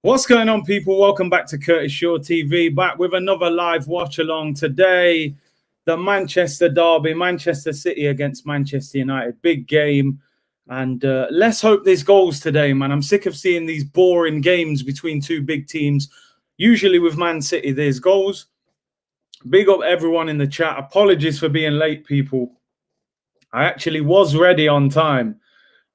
What's going on, people? Welcome back to Curtis Shaw TV, back with another live watch along today. The Manchester derby, Manchester City against Manchester United. Big game. And let's hope there's goals today, man. I'm sick of seeing these boring games between two big teams. Usually with Man City, there's goals. Big up everyone in the chat. Apologies for being late, people. I actually was ready on time.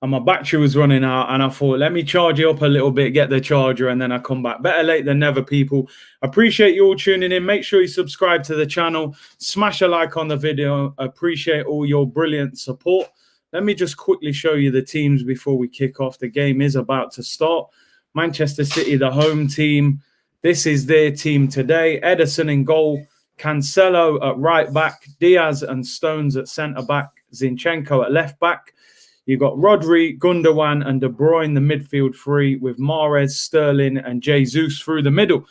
And my battery was running out, and I thought, let me charge it up a little bit, get the charger, and then I come back. Better late than never, people. Appreciate you all tuning in. Make sure you subscribe to the channel. Smash a like on the video. Appreciate all your brilliant support. Let me just quickly show you the teams before we kick off. The game is about to start. Manchester City, the home team. This is their team today. Ederson in goal. Cancelo at right back. Diaz and Stones at centre back. Zinchenko at left back. You've got Rodri, Gundogan and De Bruyne, the midfield three, with Mahrez, Sterling and Jesus through the middle.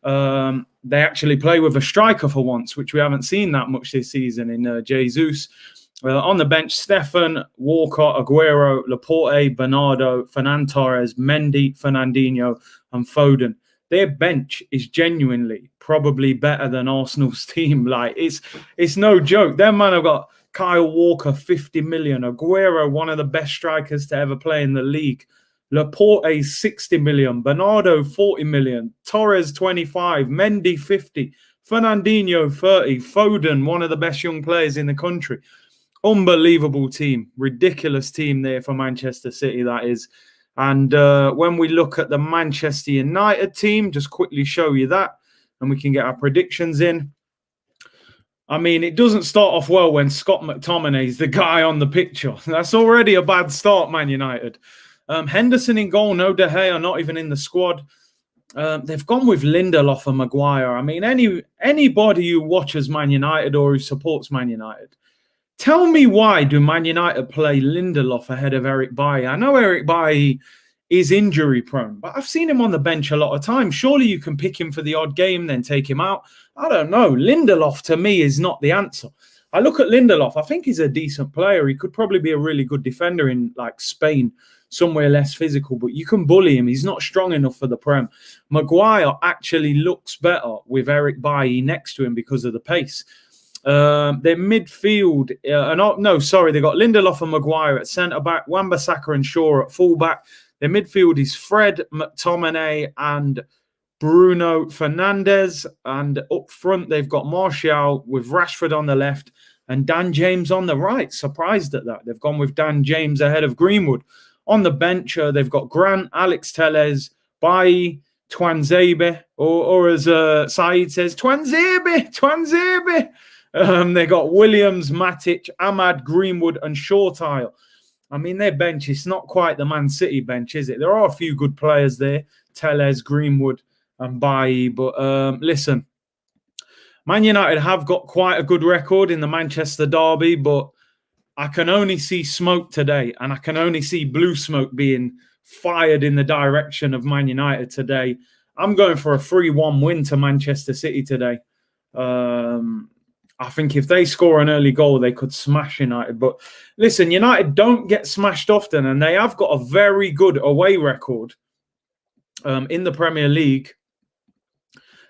They actually play with a striker for once, which we haven't seen that much this season in Jesus. On the bench, Stefan, Walker, Aguero, Laporte, Bernardo, Fernan Torres, Mendy, Fernandinho and Foden. Their bench is genuinely probably better than Arsenal's team. Like, it's no joke. Them man have got Kyle Walker, 50 million. Aguero, one of the best strikers to ever play in the league. Laporte, 60 million. Bernardo, 40 million. Torres, 25. Mendy, 50. Fernandinho, 30. Foden, one of the best young players in the country. Unbelievable team. Ridiculous team there for Manchester City, that is. And when we look at the Manchester United team, just quickly show you that, and we can get our predictions in. I mean, it doesn't start off well when Scott McTominay is the guy on the picture. That's already a bad start, Man United. Henderson in goal, no De Gea, not even in the squad. They've gone with Lindelof and Maguire. I mean, anybody who watches Man United or who supports Man United, tell me why do Man United play Lindelof ahead of Eric Bailly? I know Eric Bailly is injury prone, but I've seen him on the bench a lot of times. Surely you can pick him for the odd game, then take him out. I don't know. Lindelof, to me, is not the answer. I look at Lindelof. I think he's a decent player. He could probably be a really good defender in, like, Spain, somewhere less physical, but you can bully him. He's not strong enough for the Prem. Maguire actually looks better with Eric Bailly next to him because of the pace. Their midfield, they got Lindelof and Maguire at centre-back, Wan-Bissaka and Shaw at full-back. Their midfield is Fred, McTominay and Bruno Fernandes. And up front, they've got Martial with Rashford on the left and Dan James on the right. Surprised at that. They've gone with Dan James ahead of Greenwood. On the bench, they've got Grant, Alex Telles, Bailly, Tuanzebe, or as Saeed says, Tuanzebe. They got Williams, Matic, Ahmad, Greenwood and Shawtile. I mean, their bench is not quite the Man City bench, is it? There are a few good players there, Telles, Greenwood and Bailly. But listen, Man United have got quite a good record in the Manchester derby, but I can only see smoke today, and I can only see blue smoke being fired in the direction of Man United today. I'm going for a 3-1 win to Manchester City today. I think if they score an early goal, they could smash United. But listen, United don't get smashed often, and they have got a very good away record in the Premier League.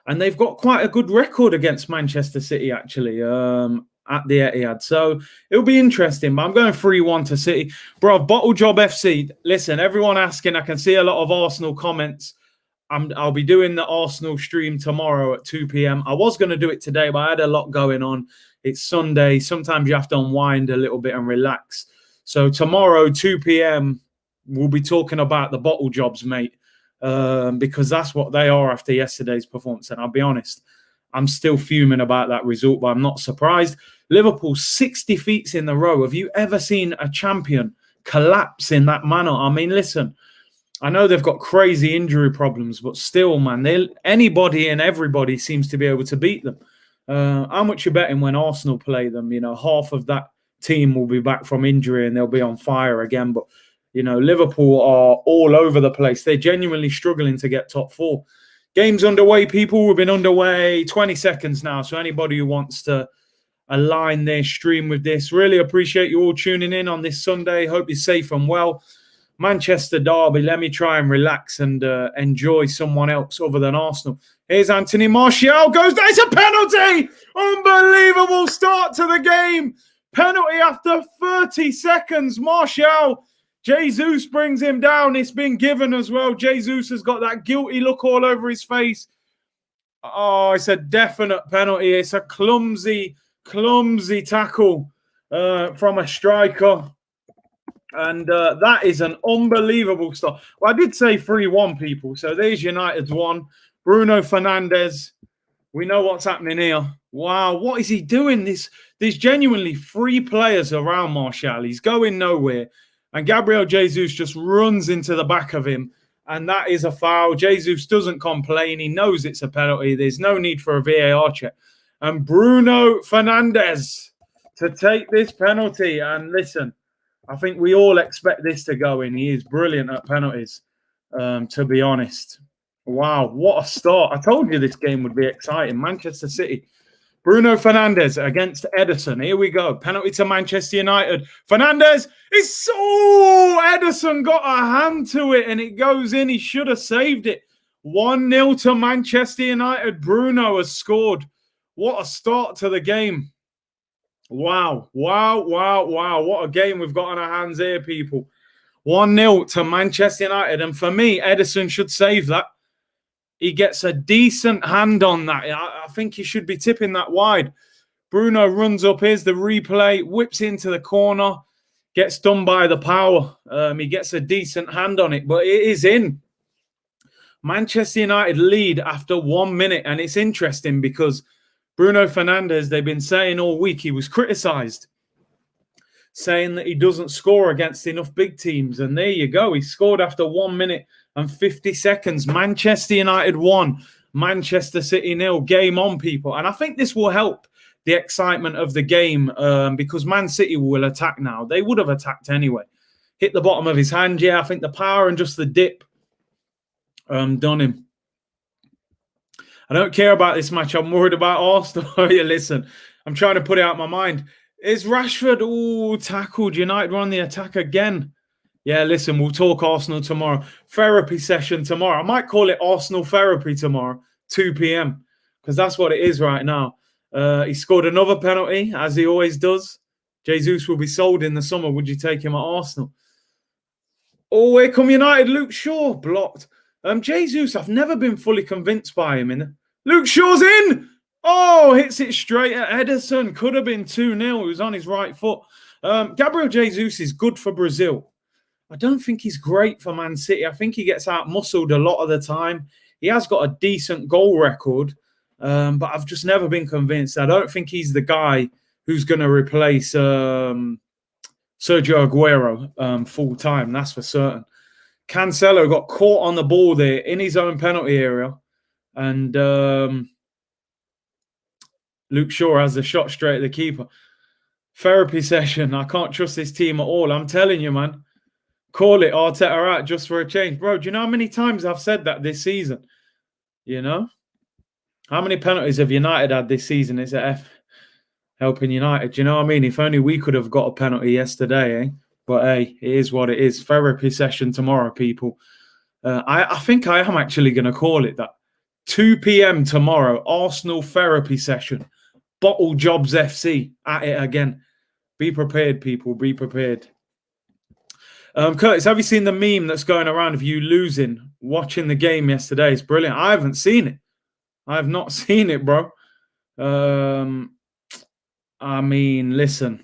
And they've got quite a good record against Manchester City, actually, at the Etihad. So it'll be interesting. But I'm going 3-1 to City. Bro, Bottle Job FC. Listen, everyone asking. I can see a lot of Arsenal comments. I'll be doing the Arsenal stream tomorrow at 2 p.m. I was going to do it today, but I had a lot going on. It's Sunday. Sometimes you have to unwind a little bit and relax. So tomorrow, 2 p.m., we'll be talking about the bottle jobs, mate, because that's what they are after yesterday's performance. And I'll be honest, I'm still fuming about that result, but I'm not surprised. Liverpool, 6 defeats in a row. Have you ever seen a champion collapse in that manner? I mean, listen, I know they've got crazy injury problems, but still, man, anybody and everybody seems to be able to beat them. How much you betting when Arsenal play them? You know, half of that team will be back from injury and they'll be on fire again. But You know, Liverpool are all over the place. They're genuinely struggling to get top four. Game's underway, people. We've been underway 20 seconds now. So anybody who wants to align their stream with this, really appreciate you all tuning in on this Sunday. Hope you're safe and well. Manchester derby. Let me try and relax and enjoy someone else other than Arsenal. Here's Anthony Martial. Goes down. It's a penalty. Unbelievable start to the game. Penalty after 30 seconds. Martial. Jesus brings him down. It's been given as well. Jesus has got that guilty look all over his face. Oh, it's a definite penalty. It's a clumsy tackle from a striker. And that is an unbelievable start. Well, I did say 3-1, people. So there's United's one. Bruno Fernandes. We know what's happening here. Wow, what is he doing? There's genuinely 3 players around Martial. He's going nowhere. And Gabriel Jesus just runs into the back of him. And that is a foul. Jesus doesn't complain. He knows it's a penalty. There's no need for a VAR check. And Bruno Fernandes to take this penalty. And listen, I think we all expect this to go in. He is brilliant at penalties, to be honest. Wow, what a start. I told you this game would be exciting. Manchester City. Bruno Fernandes against Ederson. Here we go. Penalty to Manchester United. Fernandes is so... Ederson got a hand to it and it goes in. He should have saved it. 1-0 to Manchester United. Bruno has scored. What a start to the game. Wow. What a game we've got on our hands here, people. 1-0 to Manchester United. And for me, Ederson should save that. He gets a decent hand on that. I think he should be tipping that wide. Bruno runs up. Here's the replay. Whips into the corner. Gets done by the power. He gets a decent hand on it, but it is in. Manchester United lead after 1 minute. And it's interesting because Bruno Fernandes, they've been saying all week, he was criticised, saying that he doesn't score against enough big teams. And there you go. He scored after 1 minute and 50 seconds. Manchester United 1, Manchester City 0. Game on, people. And I think this will help the excitement of the game because Man City will attack now. They would have attacked anyway. Hit the bottom of his hand. Yeah, I think the power and just the dip done him. I don't care about this match. I'm worried about Arsenal. Yeah, listen, I'm trying to put it out of my mind. Is Rashford tackled? United were on the attack again. Yeah, listen, we'll talk Arsenal tomorrow. Therapy session tomorrow. I might call it Arsenal therapy tomorrow, 2 p.m. because that's what it is right now. He scored another penalty, as he always does. Jesus will be sold in the summer. Would you take him at Arsenal? Oh, here come United. Luke Shaw blocked. Jesus, I've never been fully convinced by him. Luke Shaw's in. Oh, hits it straight at Ederson. Could have been 2-0. He was on his right foot. Gabriel Jesus is good for Brazil. I don't think he's great for Man City. I think he gets out-muscled a lot of the time. He has got a decent goal record, but I've just never been convinced. I don't think he's the guy who's going to replace Sergio Aguero full-time. That's for certain. Cancelo got caught on the ball there in his own penalty area. And Luke Shaw has the shot straight at the keeper. Therapy session. I can't trust this team at all. I'm telling you, man. Call it Arteta out just for a change. Bro, do you know how many times I've said that this season? You know? How many penalties have United had this season? It's a F helping United. Do you know what I mean? If only we could have got a penalty yesterday, eh? But hey, it is what it is. Therapy session tomorrow, people. I think I am actually going to call it that. 2 p.m. tomorrow, Arsenal therapy session. Bottle Jobs FC at it again. Be prepared, people. Be prepared. Curtis, have you seen the meme that's going around of you losing, watching the game yesterday? It's brilliant. I haven't seen it. I have not seen it, bro. I mean, listen.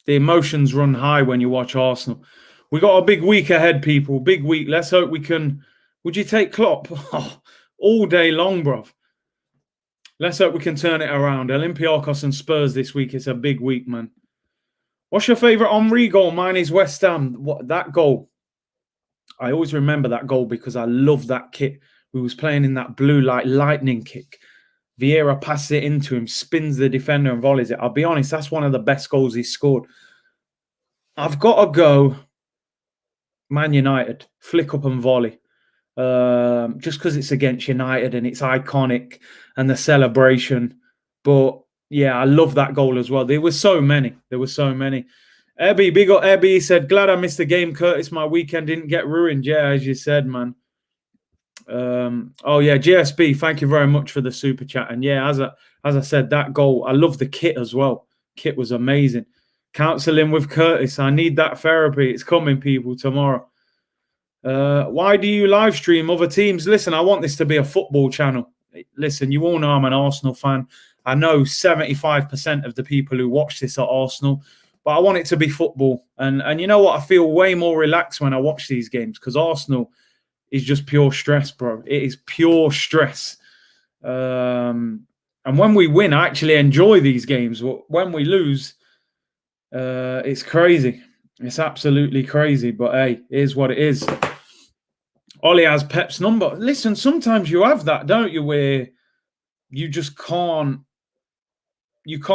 The emotions run high when you watch Arsenal. We got a big week ahead, people. Big week. Let's hope we can... Would you take Klopp? Oh, all day long, bro. Let's hope we can turn it around. Olympiacos and Spurs this week. It's a big week, man. What's your favourite Henry goal? Mine is West Ham. What, that goal? I always remember that goal because I love that kit. We was playing in that blue light lightning kick. Vieira passes it into him, spins the defender and volleys it. I'll be honest, that's one of the best goals he's scored. I've got to go Man United, flick up and volley. Just because it's against United and it's iconic and the celebration. But yeah, I love that goal as well. There were so many. Ebby, big up Ebby, said, glad I missed the game, Curtis. My weekend didn't get ruined. Yeah, as you said, man. Oh yeah, GSB, thank you very much for the super chat. And yeah, as I said, that goal, I love the kit as well. Kit was amazing. Counseling with Curtis. I need that therapy. It's coming, people, tomorrow. Why do you live stream other teams? Listen, I want this to be a football channel. Listen, you all know I'm an Arsenal fan. I know 75% of the people who watch this are Arsenal, but I want it to be football. And you know what? I feel way more relaxed when I watch these games because Arsenal is just pure stress, bro. It is pure stress. And when we win, I actually enjoy these games. When we lose, it's crazy. It's absolutely crazy. But hey, here's what it is. Ollie has Pep's number. Listen, sometimes you have that, don't you, where you just can't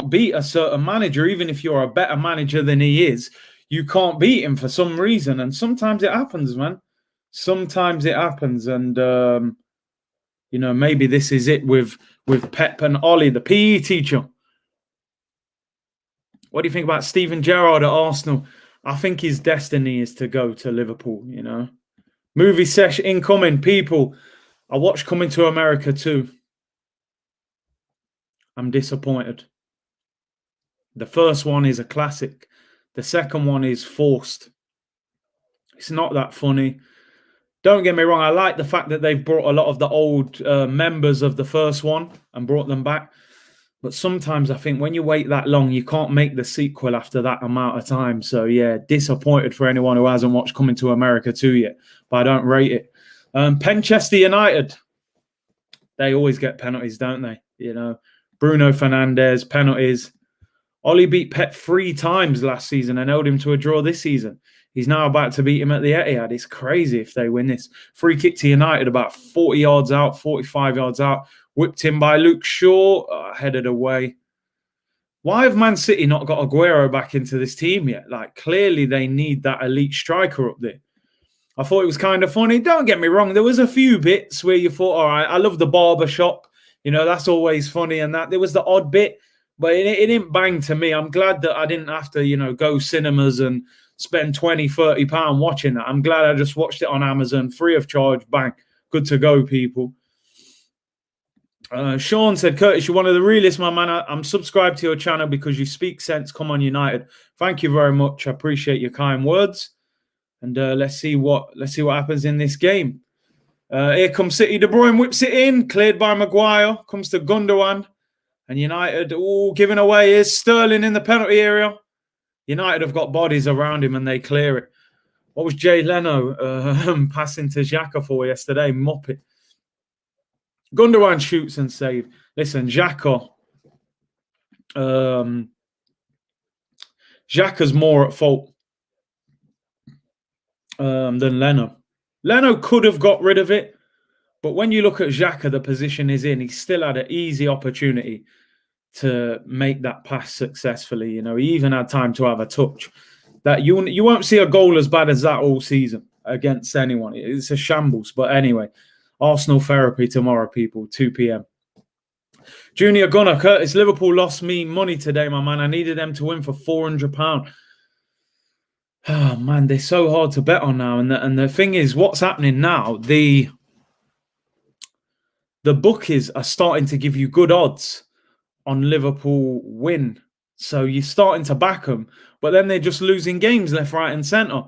beat a certain manager, even if you're a better manager than he is. You can't beat him for some reason. And sometimes it happens, man. Sometimes it happens. And, you know, maybe this is it with Pep and Ollie, the PE teacher. What do you think about Steven Gerrard at Arsenal? I think his destiny is to go to Liverpool, you know. Movie session incoming, people. I watched Coming to America too. I'm disappointed. The first one is a classic. The second one is forced. It's not that funny. Don't get me wrong. I like the fact that they've brought a lot of the old members of the first one and brought them back. But sometimes I think when you wait that long, you can't make the sequel after that amount of time. So, yeah, disappointed for anyone who hasn't watched Coming to America 2 yet. But I don't rate it. Manchester United. They always get penalties, don't they? You know, Bruno Fernandes, penalties. Ollie beat Pep 3 times last season and held him to a draw this season. He's now about to beat him at the Etihad. It's crazy if they win this. Free kick to United about 40 yards out, 45 yards out. Whipped in by Luke Shaw, headed away. Why have Man City not got Aguero back into this team yet? Like, clearly they need that elite striker up there. I thought it was kind of funny. Don't get me wrong. There was a few bits where you thought, all right, I love the barber shop. You know, that's always funny. And that there was the odd bit, but it didn't bang to me. I'm glad that I didn't have to, you know, go cinemas and spend 20, 30 pounds watching that. I'm glad I just watched it on Amazon, free of charge. Bang. Good to go, people. Sean said, Curtis, you're one of the realest, my man. I'm subscribed to your channel because you speak sense. Come on, United. Thank you very much. I appreciate your kind words. And let's see what happens in this game. Here comes City. De Bruyne whips it in. Cleared by Maguire. Comes to Gundogan. And United, giving away is Sterling in the penalty area. United have got bodies around him and they clear it. What was Jay Leno passing to Xhaka for yesterday? Muppet. Gundogan shoots and saves. Listen, Xhaka's more at fault than Leno. Leno could have got rid of it, but when you look at Xhaka, the position he's in, he still had an easy opportunity to make that pass successfully. You know, he even had time to have a touch. That you won't see a goal as bad as that all season against anyone. It's a shambles. But anyway, Arsenal therapy tomorrow, people, 2 p.m. Junior Gunner, Curtis, Liverpool lost me money today, my man. I needed them to win for £400. Oh, man, they're so hard to bet on now. And the thing is, what's happening now, the bookies are starting to give you good odds on Liverpool win. So you're starting to back them, but then they're just losing games left, right, and centre.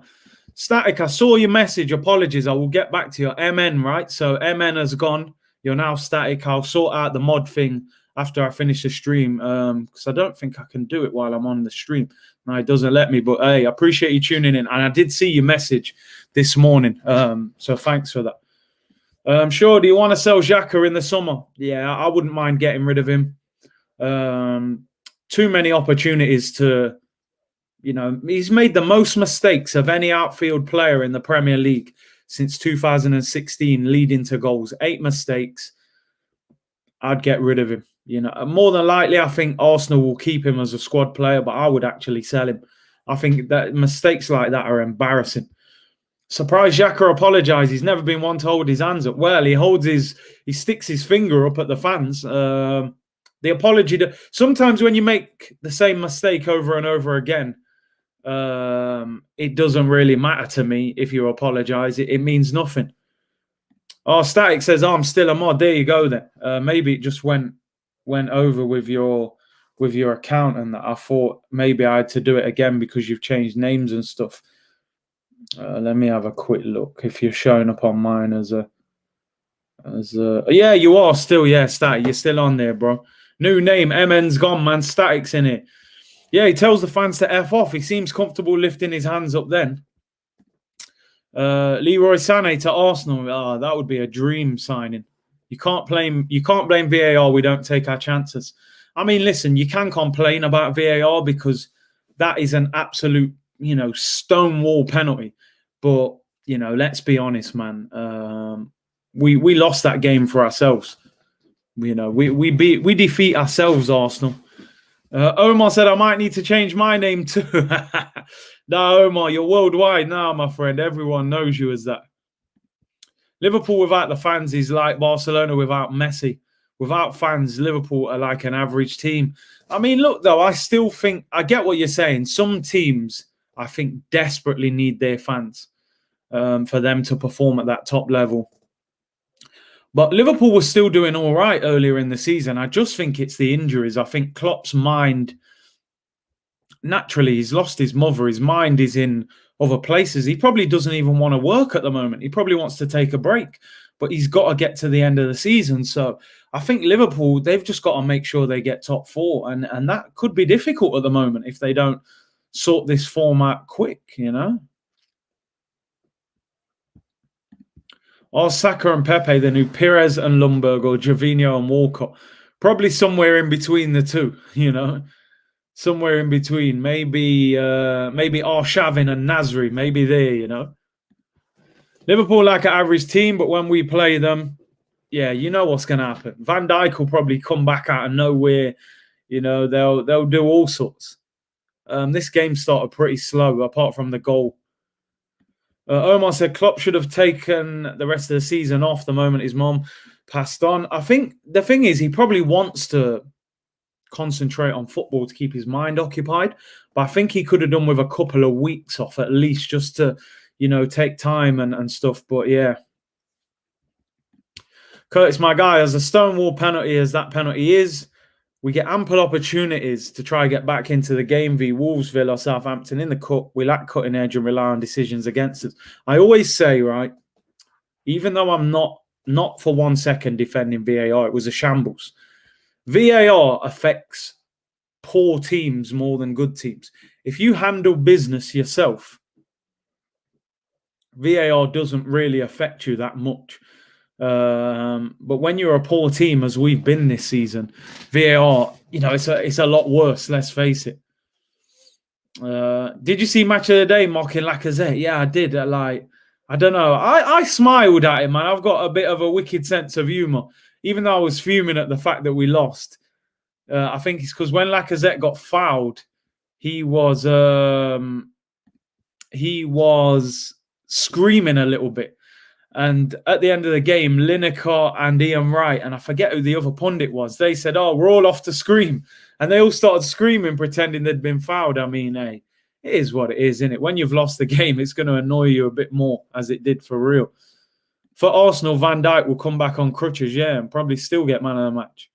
Static, I saw your message. Apologies. I will get back to your MN, right? So MN has gone. You're now Static. I'll sort out the mod thing after I finish the stream because I don't think I can do it while I'm on the stream. No, it doesn't let me. But, hey, I appreciate you tuning in. And I did see your message this morning. So thanks for that. Sure, do you want to sell Xhaka in the summer? Yeah, I wouldn't mind getting rid of him. Too many opportunities to... You know, he's made the most mistakes of any outfield player in the Premier League since 2016, leading to goals. 8 mistakes. I'd get rid of him. You know, more than likely, I think Arsenal will keep him as a squad player, but I would actually sell him. I think that mistakes like that are embarrassing. Surprised Xhaka apologised. He's never been one to hold his hands up. Well, he sticks his finger up at the fans. The apology. Sometimes when you make the same mistake over and over again, it doesn't really matter to me if you apologise. It means nothing. Oh, Static says, I'm still a mod. There you go then. Maybe it just went over with your account, and that I thought maybe I had to do it again because you've changed names and stuff. Let me have a quick look. If you're showing up on mine as a yeah, you are still, yeah, Static. You're still on there, bro. New name, MN's gone, man. Static's in it. Yeah, he tells the fans to F off. He seems comfortable lifting his hands up then. Leroy Sané to Arsenal. Oh, that would be a dream signing. You can't blame VAR. We don't take our chances. I mean, listen, you can complain about VAR because that is an absolute, stonewall penalty. But, let's be honest, man. We lost that game for ourselves. We defeat ourselves, Arsenal. Omar said, I might need to change my name too. No, Omar, you're worldwide now, my friend. Everyone knows you as that. Liverpool without the fans is like Barcelona without Messi. Without fans, Liverpool are like an average team. I mean, look, though, I still think, I get what you're saying. Some teams, I think, desperately need their fans for them to perform at that top level. But Liverpool was still doing all right earlier in the season. I just think it's the injuries. I think Klopp's mind, naturally, he's lost his mother. His mind is in other places. He probably doesn't even want to work at the moment. He probably wants to take a break. But he's got to get to the end of the season. So I think Liverpool, they've just got to make sure they get top four. And that could be difficult at the moment if they don't sort this format quick, Or Saka and Pepe, the new Pires and Ljungberg, or Gervinho and Walcott. Probably somewhere in between the two, Somewhere in between. Maybe Arshavin and Nasri, maybe there, Liverpool like an average team, but when we play them, yeah, you know what's going to happen. Van Dijk will probably come back out of nowhere. They'll do all sorts. This game started pretty slow, apart from the goal. Omar said Klopp should have taken the rest of the season off the moment his mom passed on. I think the thing is he probably wants to concentrate on football to keep his mind occupied. But I think he could have done with a couple of weeks off at least just to, take time and stuff. But yeah. Curtis, my guy, as a stonewall penalty as that penalty is, we get ample opportunities to try and get back into the game v Wolves, Villa, Southampton in the cup. We lack cutting edge and rely on decisions against us. I always say, right, even though I'm not for 1 second defending VAR, it was a shambles. VAR affects poor teams more than good teams. If you handle business yourself, VAR doesn't really affect you that much. But when you're a poor team, as we've been this season, VAR, it's a lot worse. Let's face it. Did you see Match of the Day mocking Lacazette? Yeah, I did. I don't know. I smiled at him, man. I've got a bit of a wicked sense of humour, even though I was fuming at the fact that we lost. I think it's because when Lacazette got fouled, he was screaming a little bit. And at the end of the game, Lineker and Ian Wright, and I forget who the other pundit was, they said, oh, we're all off to scream. And they all started screaming, pretending they'd been fouled. I mean, hey, it is what it is, isn't it? When you've lost the game, it's going to annoy you a bit more, as it did for real. For Arsenal, Van Dijk will come back on crutches, yeah, and probably still get man of the match.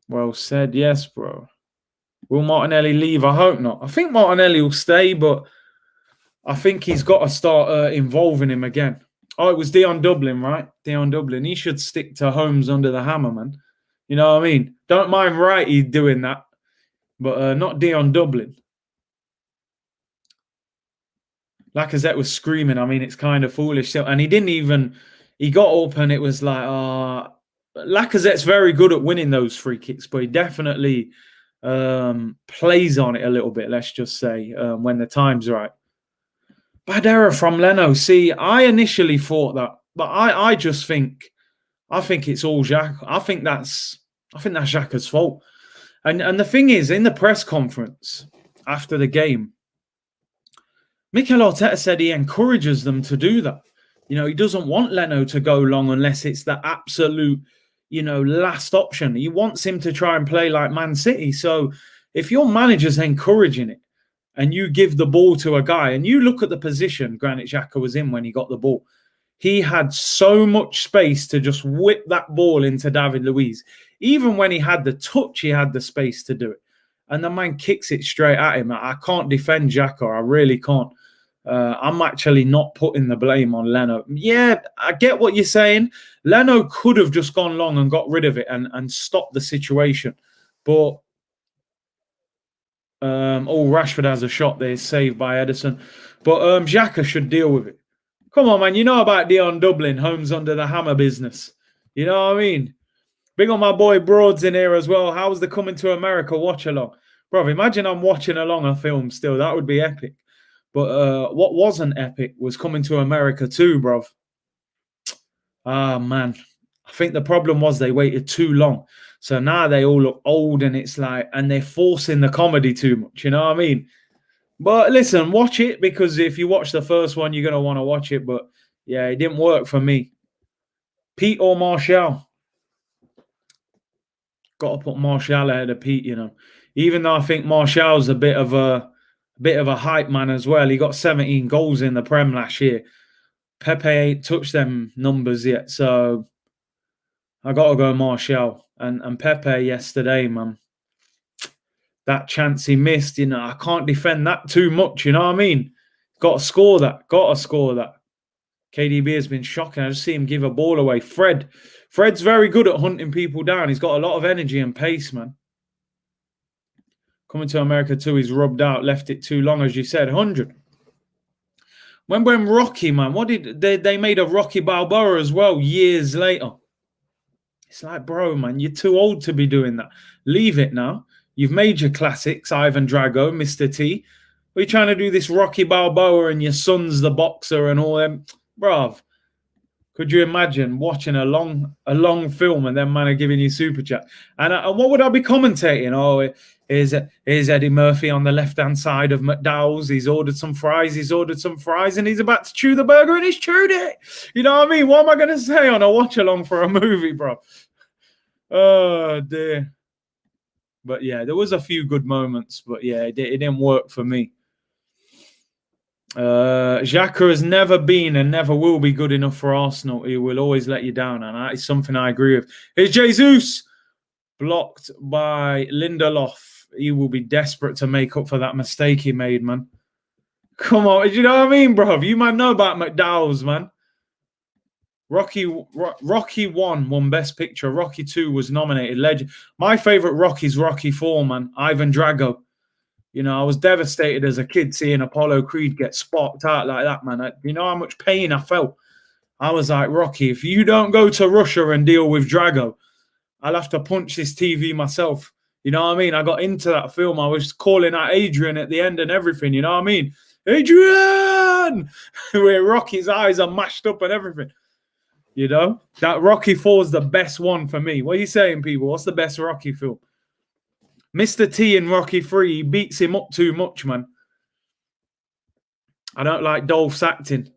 Well said, yes, bro. Will Martinelli leave? I hope not. I think Martinelli will stay, but I think he's got to start involving him again. Oh, it was Dion Dublin, right? Dion Dublin. He should stick to Holmes under the hammer, man. You know what I mean? Don't mind Wrighty doing that, but not Dion Dublin. Lacazette was screaming. I mean, it's kind of foolish. And he got up and it was like, Lacazette's very good at winning those free kicks, but he definitely plays on it a little bit, let's just say, when the time's right. Bad error from Leno. See, I initially thought that, but I just think, it's all Xhaka. I think that's Xhaka's fault. And the thing is, in the press conference after the game, Mikel Arteta said he encourages them to do that. He doesn't want Leno to go long unless it's the absolute, last option. He wants him to try and play like Man City. So if your manager's encouraging it and you give the ball to a guy, and you look at the position Granit Xhaka was in when he got the ball, he had so much space to just whip that ball into David Luiz. Even when he had the touch, he had the space to do it. And the man kicks it straight at him. I can't defend Xhaka. I really can't. I'm actually not putting the blame on Leno. Yeah, I get what you're saying. Leno could have just gone long and got rid of it and stopped the situation. But, Rashford has a shot there, saved by Edison. But Xhaka should deal with it. Come on, man. You know about Dion Dublin, homes under the hammer business. You know what I mean? Big on my boy Broads in here as well. How's the Coming to America watch-along? Bro, imagine I'm watching along a film still. That would be epic. But what wasn't epic was Coming to America too, bro. Ah, man. I think the problem was they waited too long. So now they all look old and it's like, and they're forcing the comedy too much. You know what I mean? But listen, watch it, because if you watch the first one, you're going to want to watch it. But yeah, it didn't work for me. Pete or Martial? Got to put Martial ahead of Pete, Even though I think Martial's a bit of a hype man as well. He got 17 goals in the Prem last year. Pepe ain't touched them numbers yet, so I got to go Martial. And Pepe yesterday, man. That chance he missed, I can't defend that too much, you know what I mean? Got to score that. KDB has been shocking. I just see him give a ball away. Fred's very good at hunting people down. He's got a lot of energy and pace, man. Coming to America too, he's rubbed out, left it too long, as you said. 100. When Rocky, man, what did they made a Rocky Balboa as well years later? It's like, bro, man, you're too old to be doing that. Leave it now. You've made your classics, Ivan Drago, Mr. T. Are you trying to do this Rocky Balboa and your son's the boxer and all them? Bruv, could you imagine watching a long film and then man are giving you super chat? And what would I be commentating? Oh, here's Eddie Murphy on the left-hand side of McDowell's. He's ordered some fries, and he's about to chew the burger, and he's chewed it. You know what I mean? What am I going to say on a watch-along for a movie, bro? Oh, dear. But, yeah, there was a few good moments, but, yeah, it didn't work for me. Xhaka has never been and never will be good enough for Arsenal. He will always let you down, and that is something I agree with. Here's Jesus, blocked by Lindelof. He will be desperate to make up for that mistake he made, man. Come on, you know what I mean, bro? You might know about McDowell's, man. Rocky 1 won Best Picture. Rocky 2 was nominated. Legend. My favorite Rocky's Rocky 4, man. Ivan Drago. I was devastated as a kid seeing Apollo Creed get sparked out like that, man. You know how much pain I felt? I was like, Rocky, if you don't go to Russia and deal with Drago, I'll have to punch this TV myself. You know what I mean? I got into that film. I was calling out Adrian at the end and everything. You know what I mean? Adrian! Where Rocky's eyes are mashed up and everything. That Rocky 4 is the best one for me. What are you saying, people? What's the best Rocky film? Mr. T in Rocky 3, he beats him up too much, man. I don't like Dolph's acting.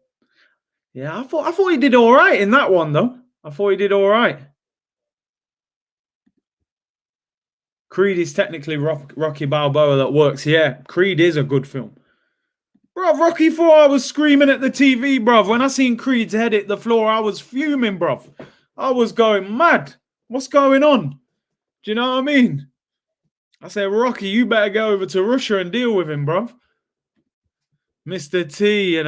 Yeah, I thought he did all right in that one, though. I thought he did all right. Creed is technically Rocky Balboa that works. Yeah, Creed is a good film. Bro, Rocky 4, I was screaming at the TV, bro. When I seen Creed's head hit the floor, I was fuming, bro. I was going mad. What's going on? Do you know what I mean? I said, Rocky, you better go over to Russia and deal with him, bro. Mr. T,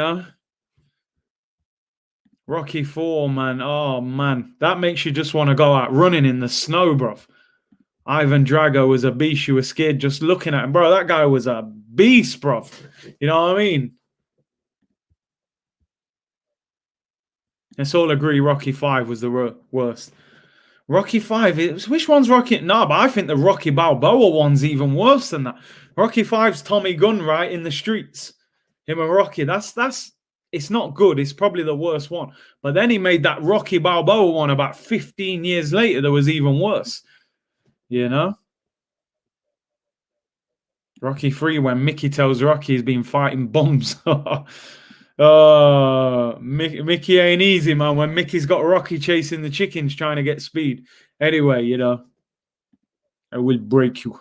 Rocky 4, man. Oh, man. That makes you just want to go out running in the snow, bro. Ivan Drago was a beast. You were scared just looking at him. Bro, that guy was a beast, bro. You know what I mean? Let's all agree Rocky 5 was the worst. Rocky 5, which one's Rocky? No, but I think the Rocky Balboa one's even worse than that. Rocky 5's Tommy Gunn, right, in the streets. Him and Rocky, it's not good. It's probably the worst one. But then he made that Rocky Balboa one about 15 years later that was even worse. Rocky 3 when Mickey tells Rocky he's been fighting bombs. Mickey ain't easy, man. When Mickey's got Rocky chasing the chickens trying to get speed. Anyway, you know, I will break you.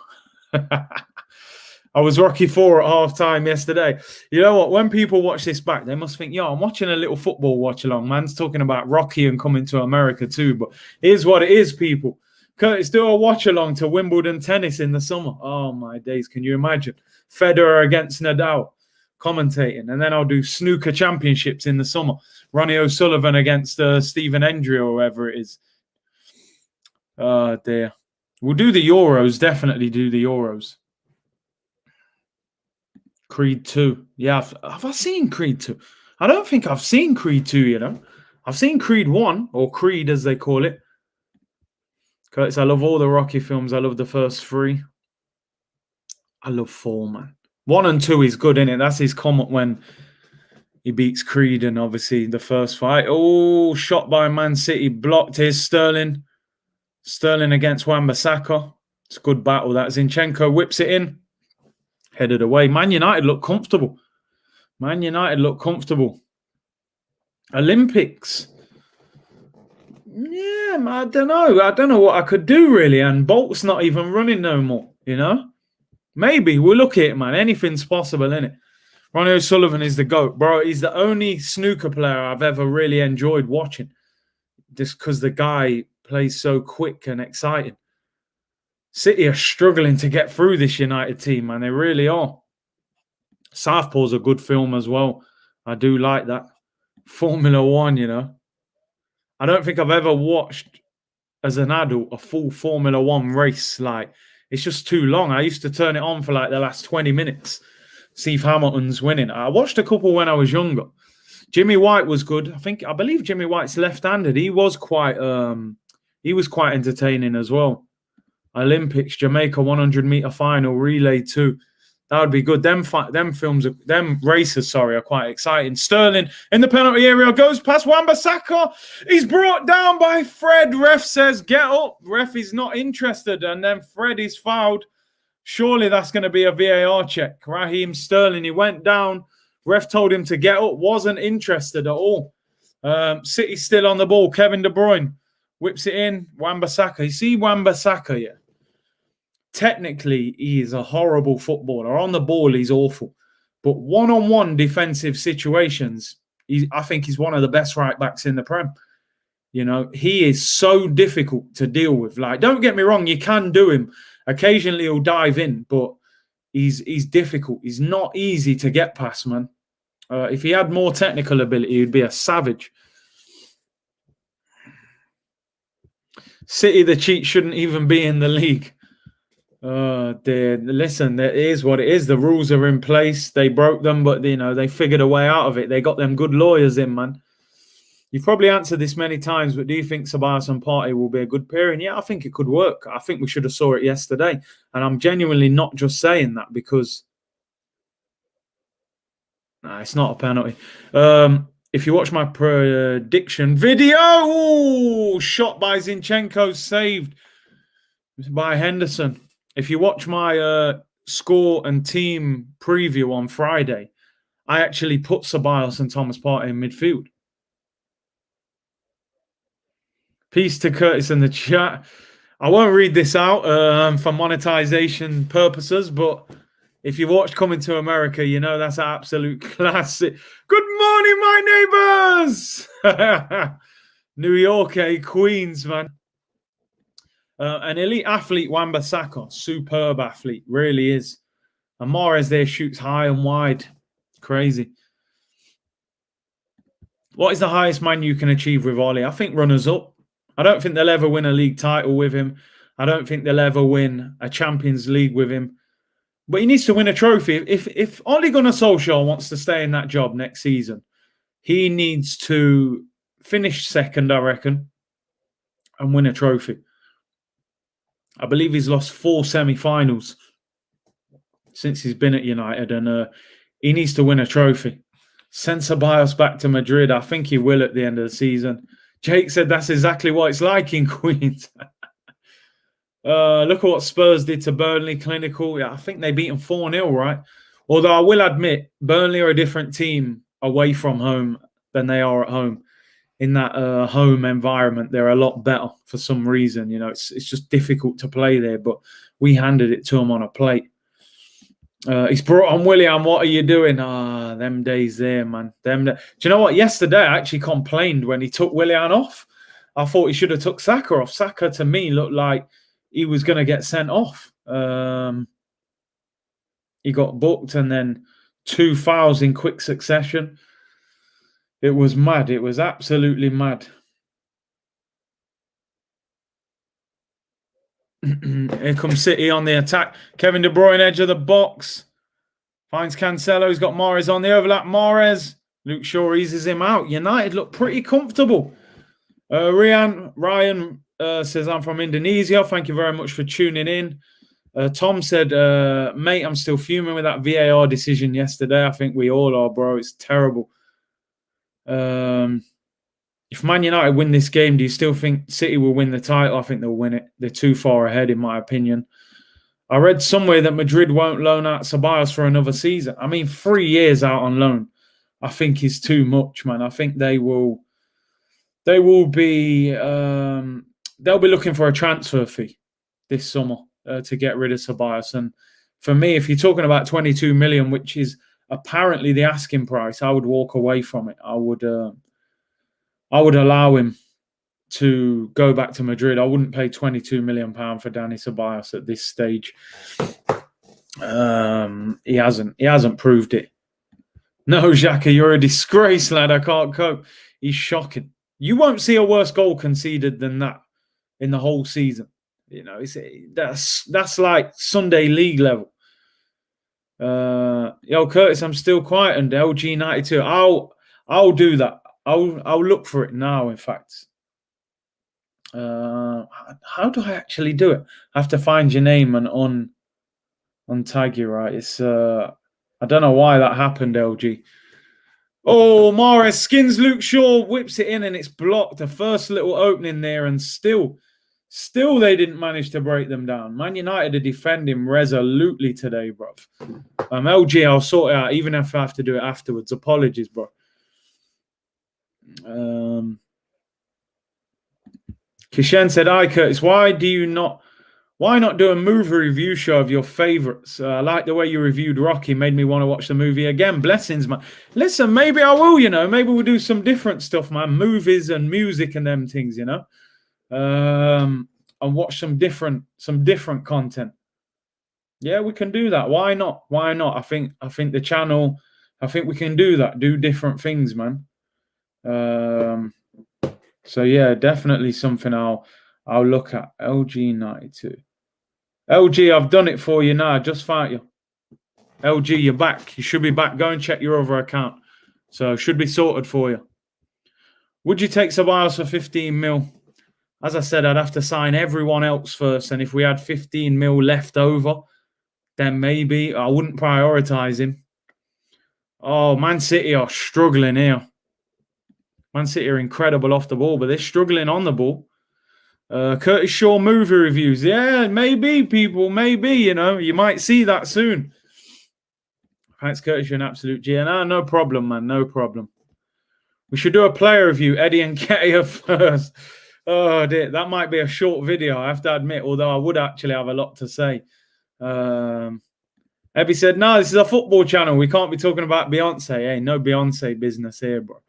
I was Rocky 4 at half-time yesterday. You know what? When people watch this back, they must think, yo, I'm watching a little football watch-along. Man's talking about Rocky and coming to America too. But here's what it is, people. Curtis, do a watch-along to Wimbledon tennis in the summer. Oh, my days. Can you imagine? Federer against Nadal commentating. And then I'll do snooker championships in the summer. Ronnie O'Sullivan against Stephen Hendry or whoever it is. Oh, dear. We'll do the Euros. Definitely do the Euros. Creed 2. Yeah, have I seen Creed 2? I don't think I've seen Creed 2, you know. I've seen Creed 1, or Creed as they call it. Curtis, I love all the Rocky films. I love the first 3. I love 4, man. 1 and 2 is good, innit? That's his comment when he beats Creed, and obviously the first fight. Oh, shot by Man City. Blocked his Sterling. Sterling against Wan-Bissaka. It's a good battle. That Zinchenko whips it in. Headed away. Man United look comfortable. Man United look comfortable. Olympics. Yeah, I don't know. I don't know what I could do, really. And Bolt's not even running no more, you know? Maybe. We'll look at it, man. Anything's possible, innit? Ronnie O'Sullivan is the GOAT. Bro, he's the only snooker player I've ever really enjoyed watching. Just because the guy plays so quick and exciting. City are struggling to get through this United team, man. They really are. Southpaw's a good film as well. I do like that. Formula 1, you know. I don't think I've ever watched, as an adult, a full Formula 1 race. Like, it's just too long. I used to turn it on for like the last 20 minutes. See if Hamilton's winning. I watched a couple when I was younger. Jimmy White was good. I believe Jimmy White's left-handed. He was quite entertaining as well. Olympics, Jamaica 100-meter final, relay 2. That would be good. Them races are quite exciting. Sterling in the penalty area goes past Wan-Bissaka. He's brought down by Fred. Ref says, get up. Ref is not interested. And then Fred is fouled. Surely that's going to be a VAR check. Raheem Sterling, he went down. Ref told him to get up. Wasn't interested at all. City still on the ball. Kevin De Bruyne whips it in. Wan-Bissaka. You see Wan-Bissaka, yeah? Technically, he is a horrible footballer. On the ball, he's awful. But one-on-one defensive situations, I think he's one of the best right-backs in the Prem. You know, he is so difficult to deal with. Like, don't get me wrong, you can do him. Occasionally, he'll dive in, but he's difficult. He's not easy to get past, man. If he had more technical ability, he'd be a savage. City, the cheat shouldn't even be in the league. Listen, it is what it is. The rules are in place. They broke them, but you know they figured a way out of it. They got them good lawyers in, man. You've probably answered this many times, but do you think Ceballos and Partey will be a good pairing? Yeah, I think it could work. I think we should have saw it yesterday, and I'm genuinely not just saying that because it's not a penalty. If you watch my prediction video, shot by Zinchenko, saved by Henderson. If you watch my score and team preview on Friday, I actually put Ceballos and Thomas Partey in midfield. Peace to Curtis in the chat. I won't read this out for monetization purposes, but if you watched Coming to America, you know that's an absolute classic. Good morning, my neighbors! New York, Queens, man. An elite athlete, Wan-Bissaka. Superb athlete, really is. And Mahrez there shoots high and wide. Crazy. What is the highest man you can achieve with Ollie? I think runners-up. I don't think they'll ever win a league title with him. I don't think they'll ever win a Champions League with him. But he needs to win a trophy. If Ole Gunnar Solskjaer wants to stay in that job next season, he needs to finish second, I reckon, and win a trophy. I believe he's lost 4 semi-finals since he's been at United, and he needs to win a trophy. Send Ceballos back to Madrid. I think he will at the end of the season. Jake said that's exactly what it's like in Queens. Look at what Spurs did to Burnley. Clinical. Yeah, I think they beat them 4-0, right? Although I will admit, Burnley are a different team away from home than they are at home. In that home environment, they're a lot better for some reason. You know, it's just difficult to play there, but we handed it to them on a plate. He's brought on Willian. What are you doing? Them days there, man. Do you know what? Yesterday, I actually complained when he took Willian off. I thought he should have took Saka off. Saka, to me, looked like he was going to get sent off. He got booked and then 2 fouls in quick succession. It was mad. It was absolutely mad. Here comes City on the attack. Kevin De Bruyne, edge of the box. Finds Cancelo. He's got Mahrez on the overlap. Mahrez. Luke Shaw eases him out. United look pretty comfortable. Ryan says, I'm from Indonesia. Thank you very much for tuning in. Tom said, mate, I'm still fuming with that VAR decision yesterday. I think we all are, bro. It's terrible. If Man United win this game, do you still think City will win the title? I think they'll win it. They're too far ahead, in my opinion. I read somewhere that Madrid won't loan out Ceballos for another season. I mean, 3 years out on loan, I think is too much, man. I think they will be they'll be looking for a transfer fee this summer to get rid of Ceballos. And for me, if you're talking about 22 million, which is apparently the asking price, I would walk away from it. I would allow him to go back to Madrid. I wouldn't pay £22 million for Dani Ceballos at this stage. He hasn't proved it. No, Xhaka, you're a disgrace, lad. I can't cope. He's shocking. You won't see a worse goal conceded than that in the whole season. You know, that's like Sunday League level. Yo, Curtis, I'm still quiet under LG92. I'll do that. I'll look for it now, in fact. How do I actually do it? I have to find your name and untag you, right? It's I don't know why that happened, LG. Oh, Mahrez skins Luke Shaw, whips it in, and it's blocked. The first little opening there, and still they didn't manage to break them down. Man United are defending resolutely today, bro. LG, I'll sort it out, even if I have to do it afterwards. Apologies, bro. Kishen said, "Hi, Curtis. Why not do a movie review show of your favorites? I like the way you reviewed Rocky. Made me want to watch the movie again. Blessings, man. Listen, maybe I will. You know, maybe we'll do some different stuff, man. Movies and music and them things. You know, and watch some different content. Yeah, we can do that. Why not? Why not? I think the channel. I think we can do that. Do different things, man. So yeah, definitely something I'll look at. LG92. LG, I've done it for you now. Just fight you. LG, you're back. You should be back. Go and check your other account. So should be sorted for you. Would you take Ceballos for 15 mil? As I said, I'd have to sign everyone else first. And if we had 15 mil left over, then maybe I wouldn't prioritize him. Oh, Man City are struggling here. Man City are incredible off the ball, but they're struggling on the ball. Curtis Shaw movie reviews. Yeah, maybe, people. Maybe, you know. You might see that soon. Thanks, Curtis. You're an absolute G. No problem, man. No problem. We should do a player review. Eddie and Nketiah first. Oh, dear. That might be a short video, I have to admit, although I would actually have a lot to say. Ebby said, no, this is a football channel. We can't be talking about Beyonce. Hey, no Beyonce business here, bro.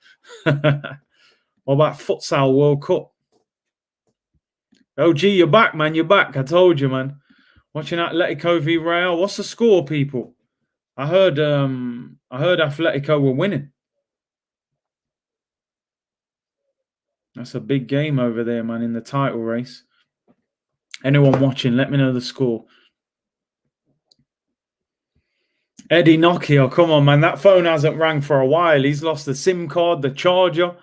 What about Futsal World Cup? Oh, gee, you're back, man. You're back. I told you, man. Watching Atletico v Real. What's the score, people? I heard Atletico were winning. That's a big game over there, man, in the title race. Anyone watching, let me know the score. Eddie Nokia, come on, man. That phone hasn't rang for a while. He's lost the SIM card, the charger.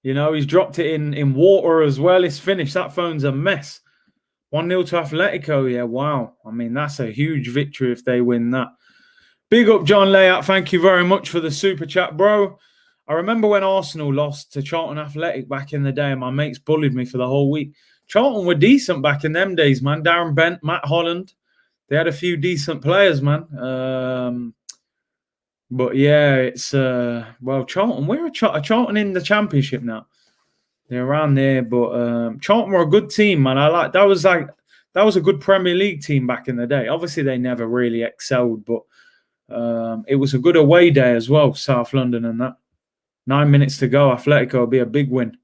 You know, he's dropped it in water as well. It's finished. That phone's a mess. 1-0 to Atletico. Yeah, wow. I mean, that's a huge victory if they win that. Big up, John Layout. Thank you very much for the super chat, bro. I remember when Arsenal lost to Charlton Athletic back in the day, and my mates bullied me for the whole week. Charlton were decent back in them days, man. Darren Bent, Matt Holland. They had a few decent players, man. But yeah, it's Charlton. We're Charlton in the Championship now. They're around there, but Charlton were a good team, man. That was a good Premier League team back in the day. Obviously, they never really excelled, but it was a good away day as well. South London and that. 9 minutes to go. Atletico will be a big win.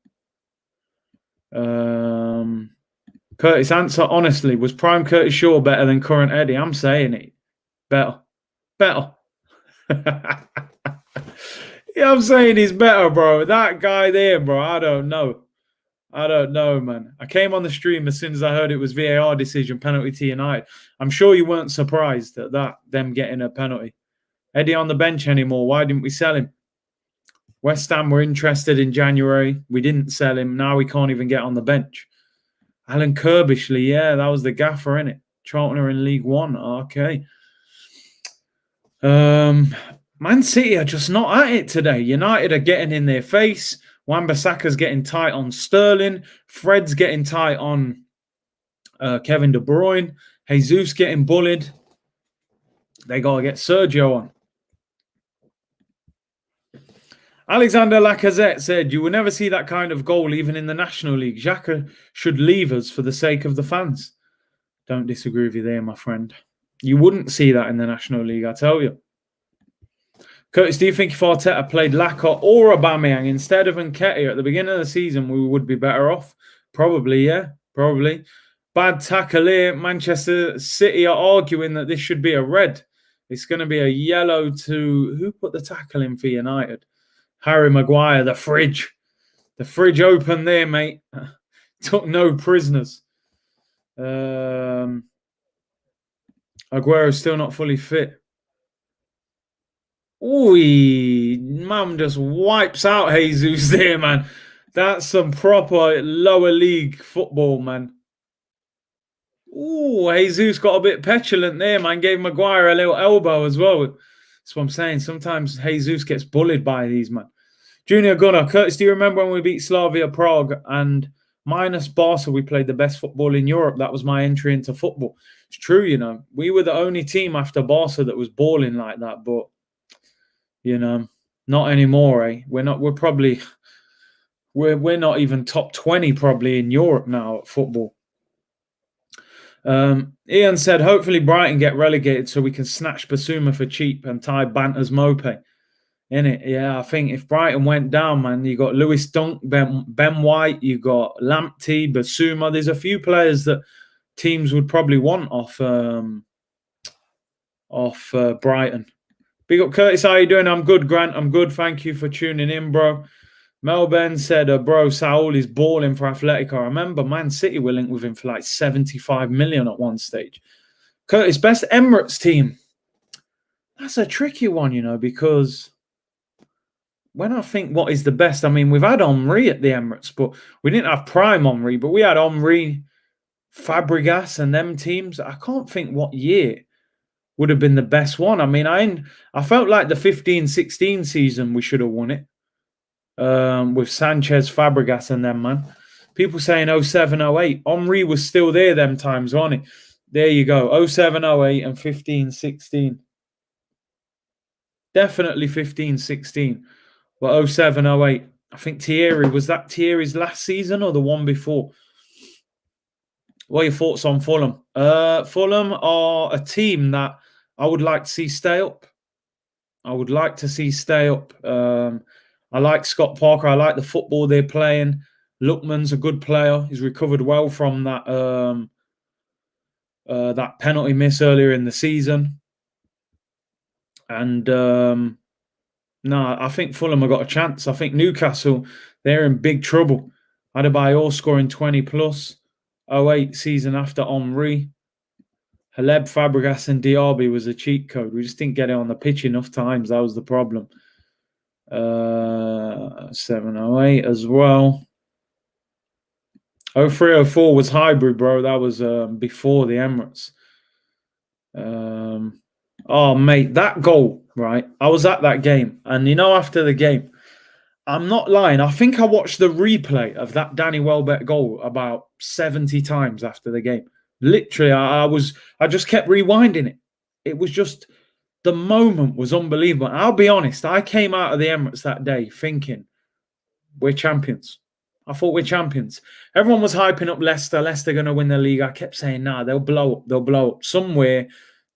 Curtis answer, honestly, was prime Curtis Shaw better than current Eddie? I'm saying it. Better. Yeah, I'm saying he's better, bro. That guy there, bro, I don't know, man. I came on the stream as soon as I heard it was VAR decision, penalty to United. I'm sure you weren't surprised at that, them getting a penalty. Eddie on the bench anymore. Why didn't we sell him? West Ham were interested in January. We didn't sell him. Now we can't even get on the bench. Alan Kirbishley, yeah, that was the gaffer, innit? Charlton are in League One. Okay. Man City are just not at it today. United are getting in their face. Wan-Bissaka's getting tight on Sterling. Fred's getting tight on Kevin De Bruyne. Jesus getting bullied. They got to get Sergio on. Alexander Lacazette said, you will never see that kind of goal even in the National League. Xhaka should leave us for the sake of the fans. Don't disagree with you there, my friend. You wouldn't see that in the National League, I tell you. Curtis, do you think if Arteta played Lacazette or Aubameyang instead of Nketiah at the beginning of the season, we would be better off? Probably, yeah. Probably. Bad tackle here. Manchester City are arguing that this should be a red. It's going to be a yellow to... Who put the tackle in for United? Harry Maguire, the fridge. The fridge open there, mate. Took no prisoners. Aguero's still not fully fit. Ooh, man just wipes out Jesus there, man. That's some proper lower league football, man. Ooh, Jesus got a bit petulant there, man. Gave Maguire a little elbow as well. That's what I'm saying. Sometimes Jesus gets bullied by these, man. Junior Gunnar, Curtis, do you remember when we beat Slavia Prague and minus Barca, we played the best football in Europe? That was my entry into football. It's true, you know. We were the only team after Barca that was balling like that, but, you know, not anymore, eh? We're not even top 20 probably in Europe now at football. Ian said, hopefully Brighton get relegated so we can snatch Basuma for cheap and tie Banter's Mope. Innit? Yeah, I think if Brighton went down, man, you got Lewis Dunk, Ben White, you got Lamptey, Basuma. There's a few players that teams would probably want off Brighton. Big up, Curtis. How you doing? I'm good, Grant. I'm good. Thank you for tuning in, bro. Melbourne said, bro, Saul is balling for Atletico. I remember Man City were linked with him for like 75 million at one stage. Curtis, best Emirates team. That's a tricky one, you know, because when I think what is the best, I mean, we've had Henry at the Emirates, but we didn't have prime Henry, but we had Henry, Fabregas and them teams. I can't think what year would have been the best one. I mean, I felt like the 15-16 season we should have won it. With Sanchez, Fabregas and them, man. People saying 07-08. Henry was still there them times, wasn't he? There you go. 07-08 and 15-16. Definitely 15-16. But 07-08. I think Thierry, was that Thierry's last season or the one before? What are your thoughts on Fulham? Fulham are a team that I would like to see stay up. I would like to see stay up. I like Scott Parker. I like the football they're playing. Lookman's a good player. He's recovered well from that that penalty miss earlier in the season. And no, I think Fulham have got a chance. I think Newcastle, they're in big trouble. Adebayor scoring 20 plus. 08 season after Henry. Haleb, Fabregas and Diaby was a cheat code. We just didn't get it on the pitch enough times. That was the problem. 07-08 as well. 03-04 was hybrid, bro. That was before the Emirates. Oh, mate, that goal, right? I was at that game. And, you know, after the game, I'm not lying. I think I watched the replay of that Danny Welbeck goal about 70 times after the game. Literally, I just kept rewinding it. It was just, the moment was unbelievable. I'll be honest, I came out of the Emirates that day thinking, we're champions. I thought we're champions. Everyone was hyping up Leicester. Leicester going to win the league. I kept saying, nah, they'll blow up. They'll blow up. Somewhere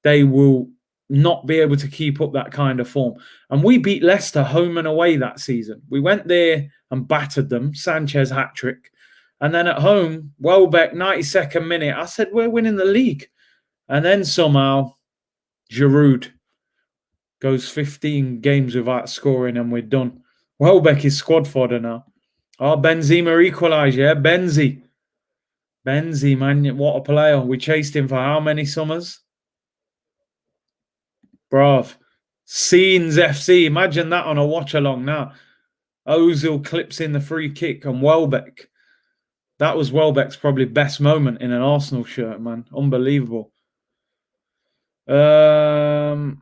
they will not be able to keep up that kind of form. And we beat Leicester home and away that season. We went there and battered them. Sanchez hat-trick. And then at home, Welbeck, 92nd minute, I said, we're winning the league. And then somehow, Giroud goes 15 games without scoring and we're done. Welbeck is squad fodder now. Oh, Benzema equalised, yeah? Benzi, man, what a player. We chased him for how many summers? Bruv. Scenes FC. Imagine that on a watch-along now. Ozil clips in the free kick and Welbeck. That was Welbeck's probably best moment in an Arsenal shirt, man. Unbelievable. I've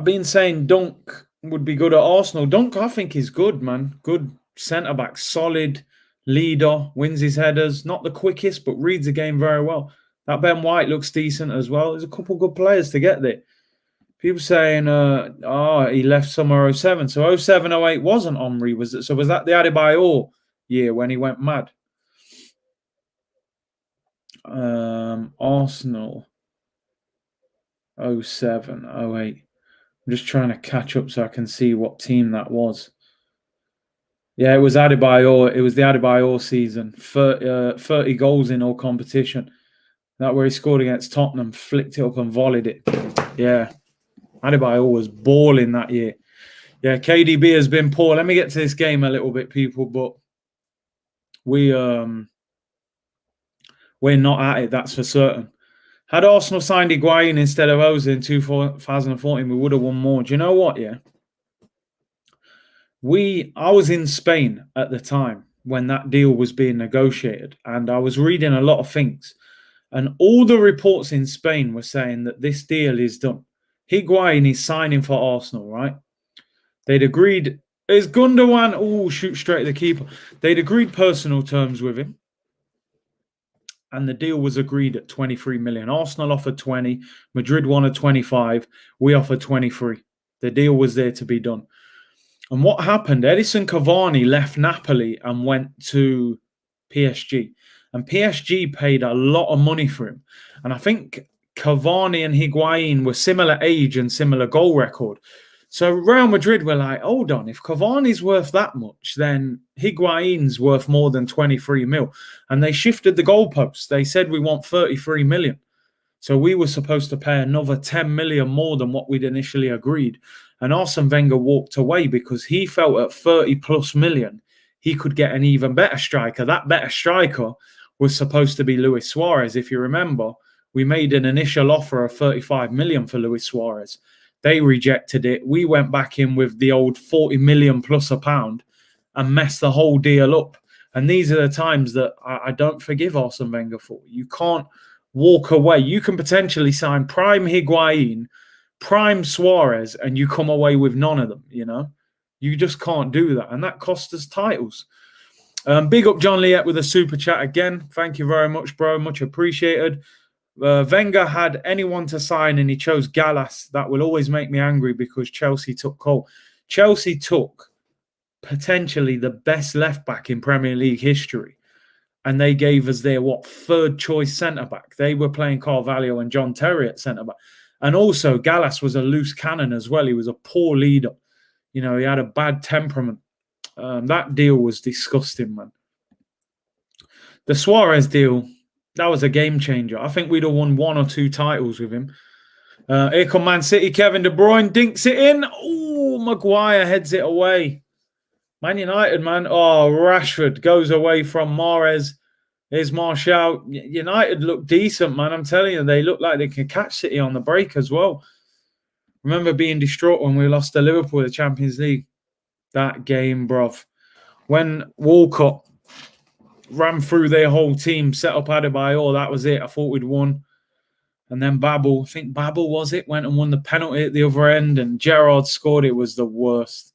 been saying Dunk would be good at Arsenal. Dunk, I think, is good, man. Good centre-back, solid leader, wins his headers. Not the quickest, but reads the game very well. That Ben White looks decent as well. There's a couple good players to get there. People saying, he left summer 07. So 07, 08 wasn't Omri, was it? So was that the Adebayor year when he went mad? Arsenal 07, 08. I'm just trying to catch up so I can see what team that was. Yeah, it was Adebayor. It was the Adebayor season. 30 goals in all competition. That where he scored against Tottenham, flicked it up and volleyed it. Yeah. Adebayor was balling that year. Yeah, KDB has been poor. Let me get to this game a little bit, people, but we're not at it, that's for certain. Had Arsenal signed Higuain instead of Ozil in 2014, we would have won more. Do you know what, yeah? I was in Spain at the time when that deal was being negotiated, and I was reading a lot of things. And all the reports in Spain were saying that this deal is done. Higuain is signing for Arsenal, right? They'd agreed. Is Gundogan? Oh, shoot straight at the keeper. They'd agreed personal terms with him. And the deal was agreed at 23 million. Arsenal offered 20. Madrid wanted 25. We offered 23. The deal was there to be done. And what happened? Edison Cavani left Napoli and went to PSG. And PSG paid a lot of money for him. And I think Cavani and Higuain were similar age and similar goal record. So Real Madrid were like, hold on, if Cavani's worth that much, then Higuain's worth more than 23 mil. And they shifted the goalposts. They said we want 33 million. So we were supposed to pay another 10 million more than what we'd initially agreed. And Arsene Wenger walked away because he felt at 30 plus million, he could get an even better striker. That better striker was supposed to be Luis Suarez. If you remember, we made an initial offer of 35 million for Luis Suarez. They rejected it. We went back in with the old 40 million plus a pound and messed the whole deal up. And these are the times that I don't forgive Arsene Wenger for. You can't walk away. You can potentially sign prime Higuain, prime Suarez, and you come away with none of them, you know? You just can't do that. And that cost us titles. Big up John Liette with a super chat again. Thank you very much, bro. Much appreciated. Wenger had anyone to sign and he chose Gallas. That will always make me angry because Chelsea took Cole. Chelsea took potentially the best left back in Premier League history. And they gave us their, third choice centre-back. They were playing Carvalho and John Terry at centre-back. And also, Gallas was a loose cannon as well. He was a poor leader. You know, he had a bad temperament. That deal was disgusting, man. The Suarez deal, that was a game changer. I think we'd have won 1 or 2 titles with him. Here come Man City. Kevin De Bruyne dinks it in. Oh, Maguire heads it away. Man United, man. Oh, Rashford goes away from Mahrez. Here's Martial. United look decent, man. I'm telling you, they look like they can catch City on the break as well. Remember being distraught when we lost to Liverpool in the Champions League. That game, bruv. When Walcott ran through their whole team, set up Adebayor, that was it. I thought we'd won. And then Babel, I think Babel was it, went and won the penalty at the other end, and Gerrard scored. It was the worst.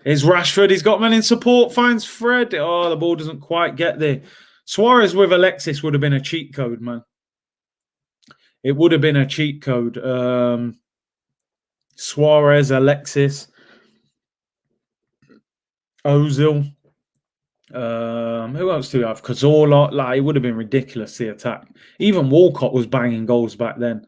Is Rashford. He's got men in support. Finds Fred. Oh, the ball doesn't quite get there. Suarez with Alexis would have been a cheat code, man. It would have been a cheat code. Suarez, Alexis, Ozil. Who else do we have? Cazorla. Like, it would have been ridiculous, the attack. Even Walcott was banging goals back then.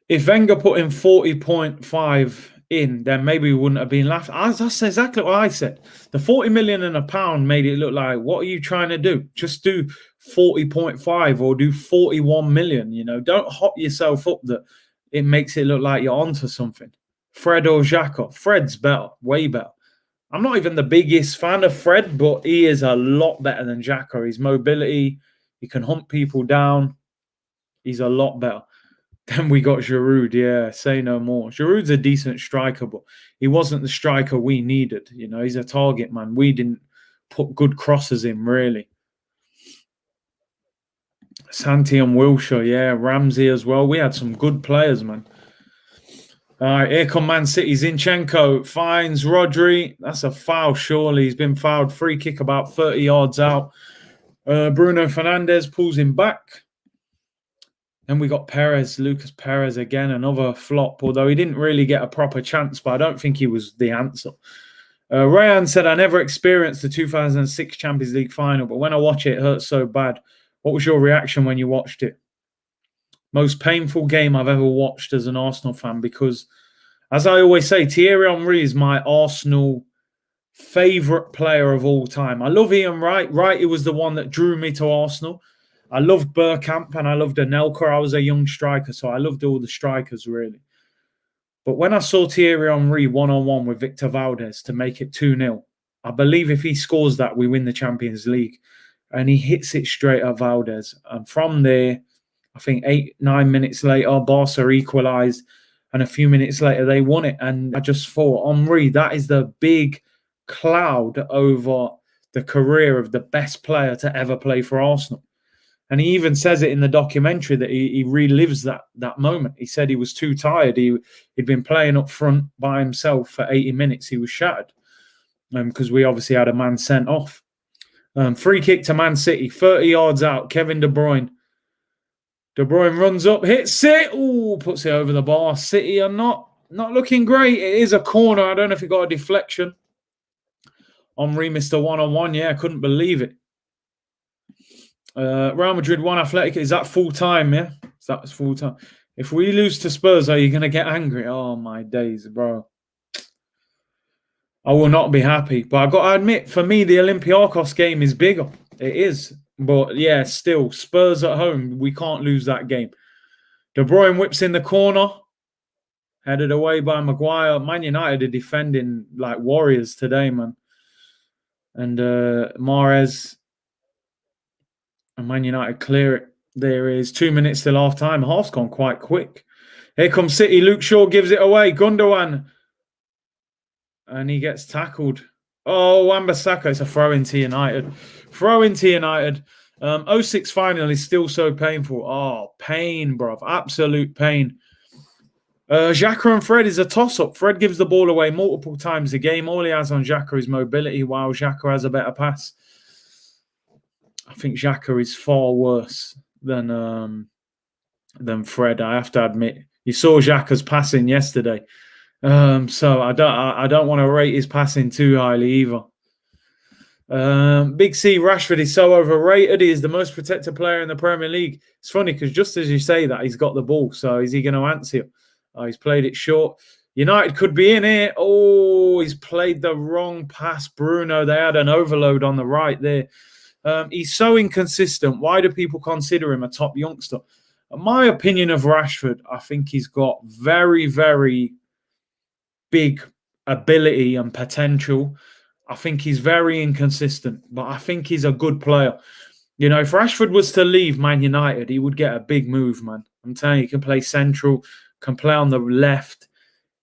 If Wenger put in 40.5 in, then maybe we wouldn't have been laughed. That's exactly what I said. The 40 million and a pound made it look like, what are you trying to do? Just do 40.5 or do 41 million. You know, don't hop yourself up that it makes it look like you're onto something. Fred or Xhaka. Fred's better, way better. I'm not even the biggest fan of Fred, but he is a lot better than Xhaka. His mobility, he can hunt people down. He's a lot better. Then we got Giroud, yeah, say no more. Giroud's a decent striker, but he wasn't the striker we needed. You know, he's a target man. We didn't put good crosses in, really. Santi and Wilshere, yeah, Ramsey as well. We had some good players, man. All right, here come Man City. Zinchenko finds Rodri. That's a foul, surely. He's been fouled. Free kick about 30 yards out. Bruno Fernandes pulls him back. Then we got Perez, Lucas Perez again, another flop, although he didn't really get a proper chance, but I don't think he was the answer. Ryan said, I never experienced the 2006 Champions League final, but when I watch it, it hurts so bad. What was your reaction when you watched it? Most painful game I've ever watched as an Arsenal fan, because, as I always say, Thierry Henry is my Arsenal favourite player of all time. I love Ian Wright. Wright, it was the one that drew me to Arsenal. I loved Bergkamp and I loved Anelka. I was a young striker, so I loved all the strikers, really. But when I saw Thierry Henry one-on-one with Victor Valdez to make it 2-0, I believe if he scores that, we win the Champions League. And he hits it straight at Valdez. And from there, I think 8-9 minutes later, Barca equalised. And a few minutes later, they won it. And I just thought, Henry, that is the big cloud over the career of the best player to ever play for Arsenal. And he even says it in the documentary that he relives that moment. He said he was too tired. He'd been playing up front by himself for 80 minutes. He was shattered because we obviously had a man sent off. Free kick to Man City, 30 yards out. Kevin De Bruyne. De Bruyne runs up, hits it. Ooh, puts it over the bar. City are not looking great. It is a corner. I don't know if he got a deflection. Henry missed a one-on-one. Yeah, I couldn't believe it. Real Madrid 1, Athletic. Is that full time? Yeah, that's full time. If we lose to Spurs, are you going to get angry? Oh, my days, bro. I will not be happy. But I've got to admit, for me, the Olympiacos game is bigger. It is. But, yeah, still, Spurs at home, we can't lose that game. De Bruyne whips in the corner. Headed away by Maguire. Man United are defending like warriors today, man. And Mahrez... and Man United clear it. There is 2 minutes till half time. Half's gone quite quick. Here comes City. Luke Shaw gives it away. Gundogan. And he gets tackled. Oh, Wan-Bissaka. It's a throw into United. Throw into United. 06 final is still so painful. Oh, pain, bruv. Absolute pain. Xhaka and Fred is a toss-up. Fred gives the ball away multiple times a game. All he has on Xhaka is mobility, while Xhaka has a better pass. I think Xhaka is far worse than Fred. I have to admit. You saw Xhaka's passing yesterday, so I don't want to rate his passing too highly either. Big C Rashford is so overrated. He is the most protected player in the Premier League. It's funny because just as you say that, he's got the ball. So is he going to answer? He's played it short. United could be in here. Oh, he's played the wrong pass. Bruno, they had an overload on the right there. He's so inconsistent. Why do people consider him a top youngster? My opinion of Rashford, I think he's got very, very big ability and potential. I think he's very inconsistent, but I think he's a good player. You know, if Rashford was to leave Man United, he would get a big move, man. I'm telling you, he can play central, can play on the left.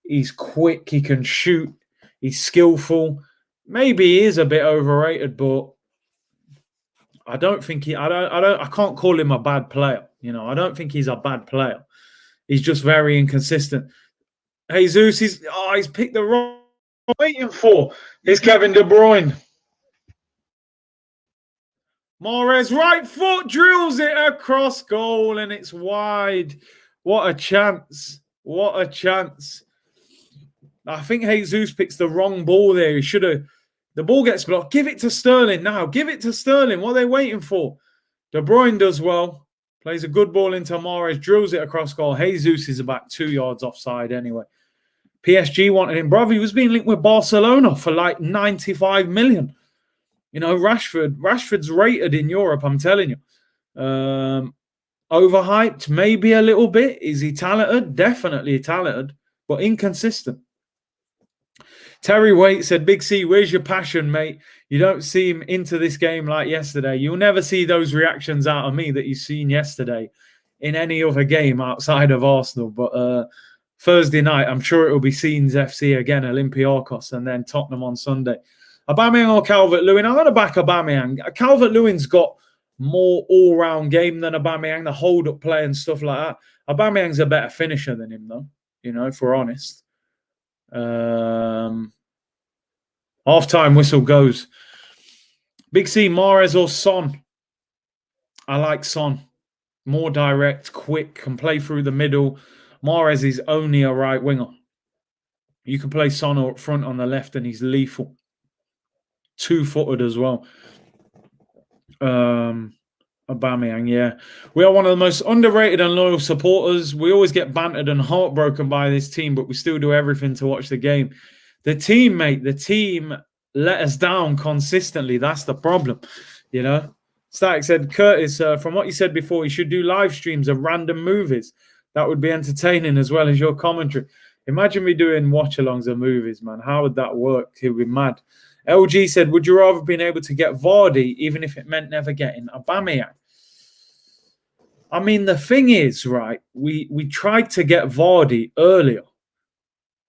He's quick, he can shoot, he's skillful. Maybe he is a bit overrated, but I don't think I can't call him a bad player. You know, I don't think he's a bad player. He's just very inconsistent. Jesus, he's picked the wrong Waiting for is Kevin De Bruyne. Mahrez, right foot, drills it across goal, and it's wide. What a chance. What a chance. I think Jesus picks the wrong ball there. He should have. The ball gets blocked. Give it to Sterling now. Give it to Sterling. What are they waiting for? De Bruyne does well. Plays a good ball into Mahrez. Drills it across goal. Jesus is about 2 yards offside anyway. PSG wanted him. Brother, he was being linked with Barcelona for like 95 million. You know, Rashford's rated in Europe, I'm telling you. Overhyped, maybe a little bit. Is he talented? Definitely talented, but inconsistent. Terry Waite said, Big C, where's your passion, mate? You don't seem into this game like yesterday. You'll never see those reactions out of me that you've seen yesterday in any other game outside of Arsenal. But Thursday night, I'm sure it will be Scenes FC again, Olympiacos, and then Tottenham on Sunday. Aubameyang or Calvert-Lewin? I'm going to back Aubameyang. Calvert-Lewin's got more all-round game than Aubameyang, the hold-up play and stuff like that. Aubameyang's a better finisher than him, though, you know, if we're honest. Half-time whistle goes. Big C, Mahrez or Son? I like Son. More direct, quick, can play through the middle. Mahrez is only a right winger. You can play Son up front on the left and he's lethal. Two-footed as well. Aubameyang, yeah. We are one of the most underrated and loyal supporters. We always get bantered and heartbroken by this team, but we still do everything to watch the game. The team, mate, the team let us down consistently. That's the problem, you know. Static said, Curtis, from what you said before, you should do live streams of random movies. That would be entertaining as well as your commentary. Imagine me doing watch-alongs of movies, man. How would that work? It would be mad. LG said, would you rather been able to get Vardy, even if it meant never getting Aubameyang? I mean, the thing is, right, we tried to get Vardy earlier.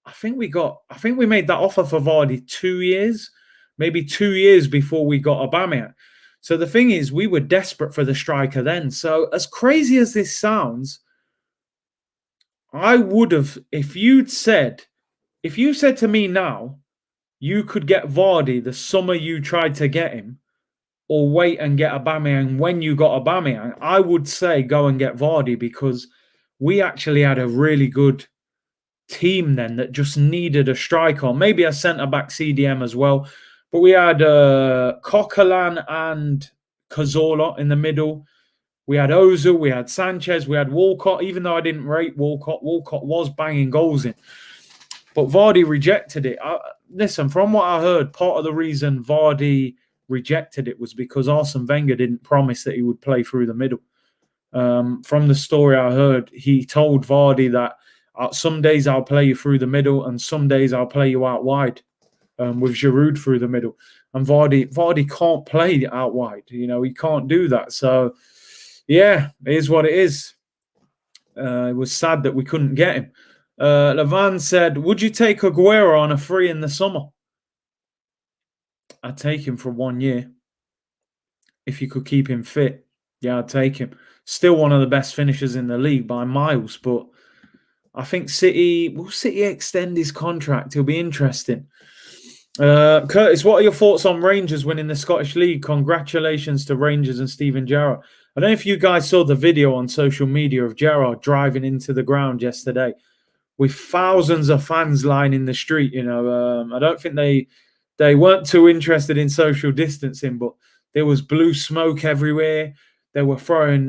I think we made that offer for Vardy 2 years, maybe 2 years before we got Aubameyang. So the thing is, we were desperate for the striker then. So as crazy as this sounds, I would have, if you said to me now, you could get Vardy the summer you tried to get him, or wait and get Aubameyang when you got Aubameyang, I would say go and get Vardy, because we actually had a really good team then that just needed a striker, maybe a centre-back CDM as well. But we had Coquelin and Cazorla in the middle. We had Ozil, we had Sanchez, we had Walcott. Even though I didn't rate Walcott was banging goals in. But Vardy rejected it. Listen, from what I heard, part of the reason Vardy rejected it was because Arsene Wenger didn't promise that he would play through the middle. From the story I heard, he told Vardy that some days I'll play you through the middle and some days I'll play you out wide, with Giroud through the middle. And Vardy can't play out wide. You know, he can't do that. So, yeah, it is what it is. It was sad that we couldn't get him. Levan said, would you take Aguero on a free in the summer? I'd take him for 1 year. If you could keep him fit, yeah, I'd take him. Still one of the best finishers in the league by miles, but I think will City extend his contract? It'll be interesting. Curtis, what are your thoughts on Rangers winning the Scottish League? Congratulations to Rangers and Steven Gerrard. I don't know if you guys saw the video on social media of Gerrard driving into the ground yesterday with thousands of fans lining the street. You know, I don't think they weren't too interested in social distancing, but there was blue smoke everywhere. They were throwing,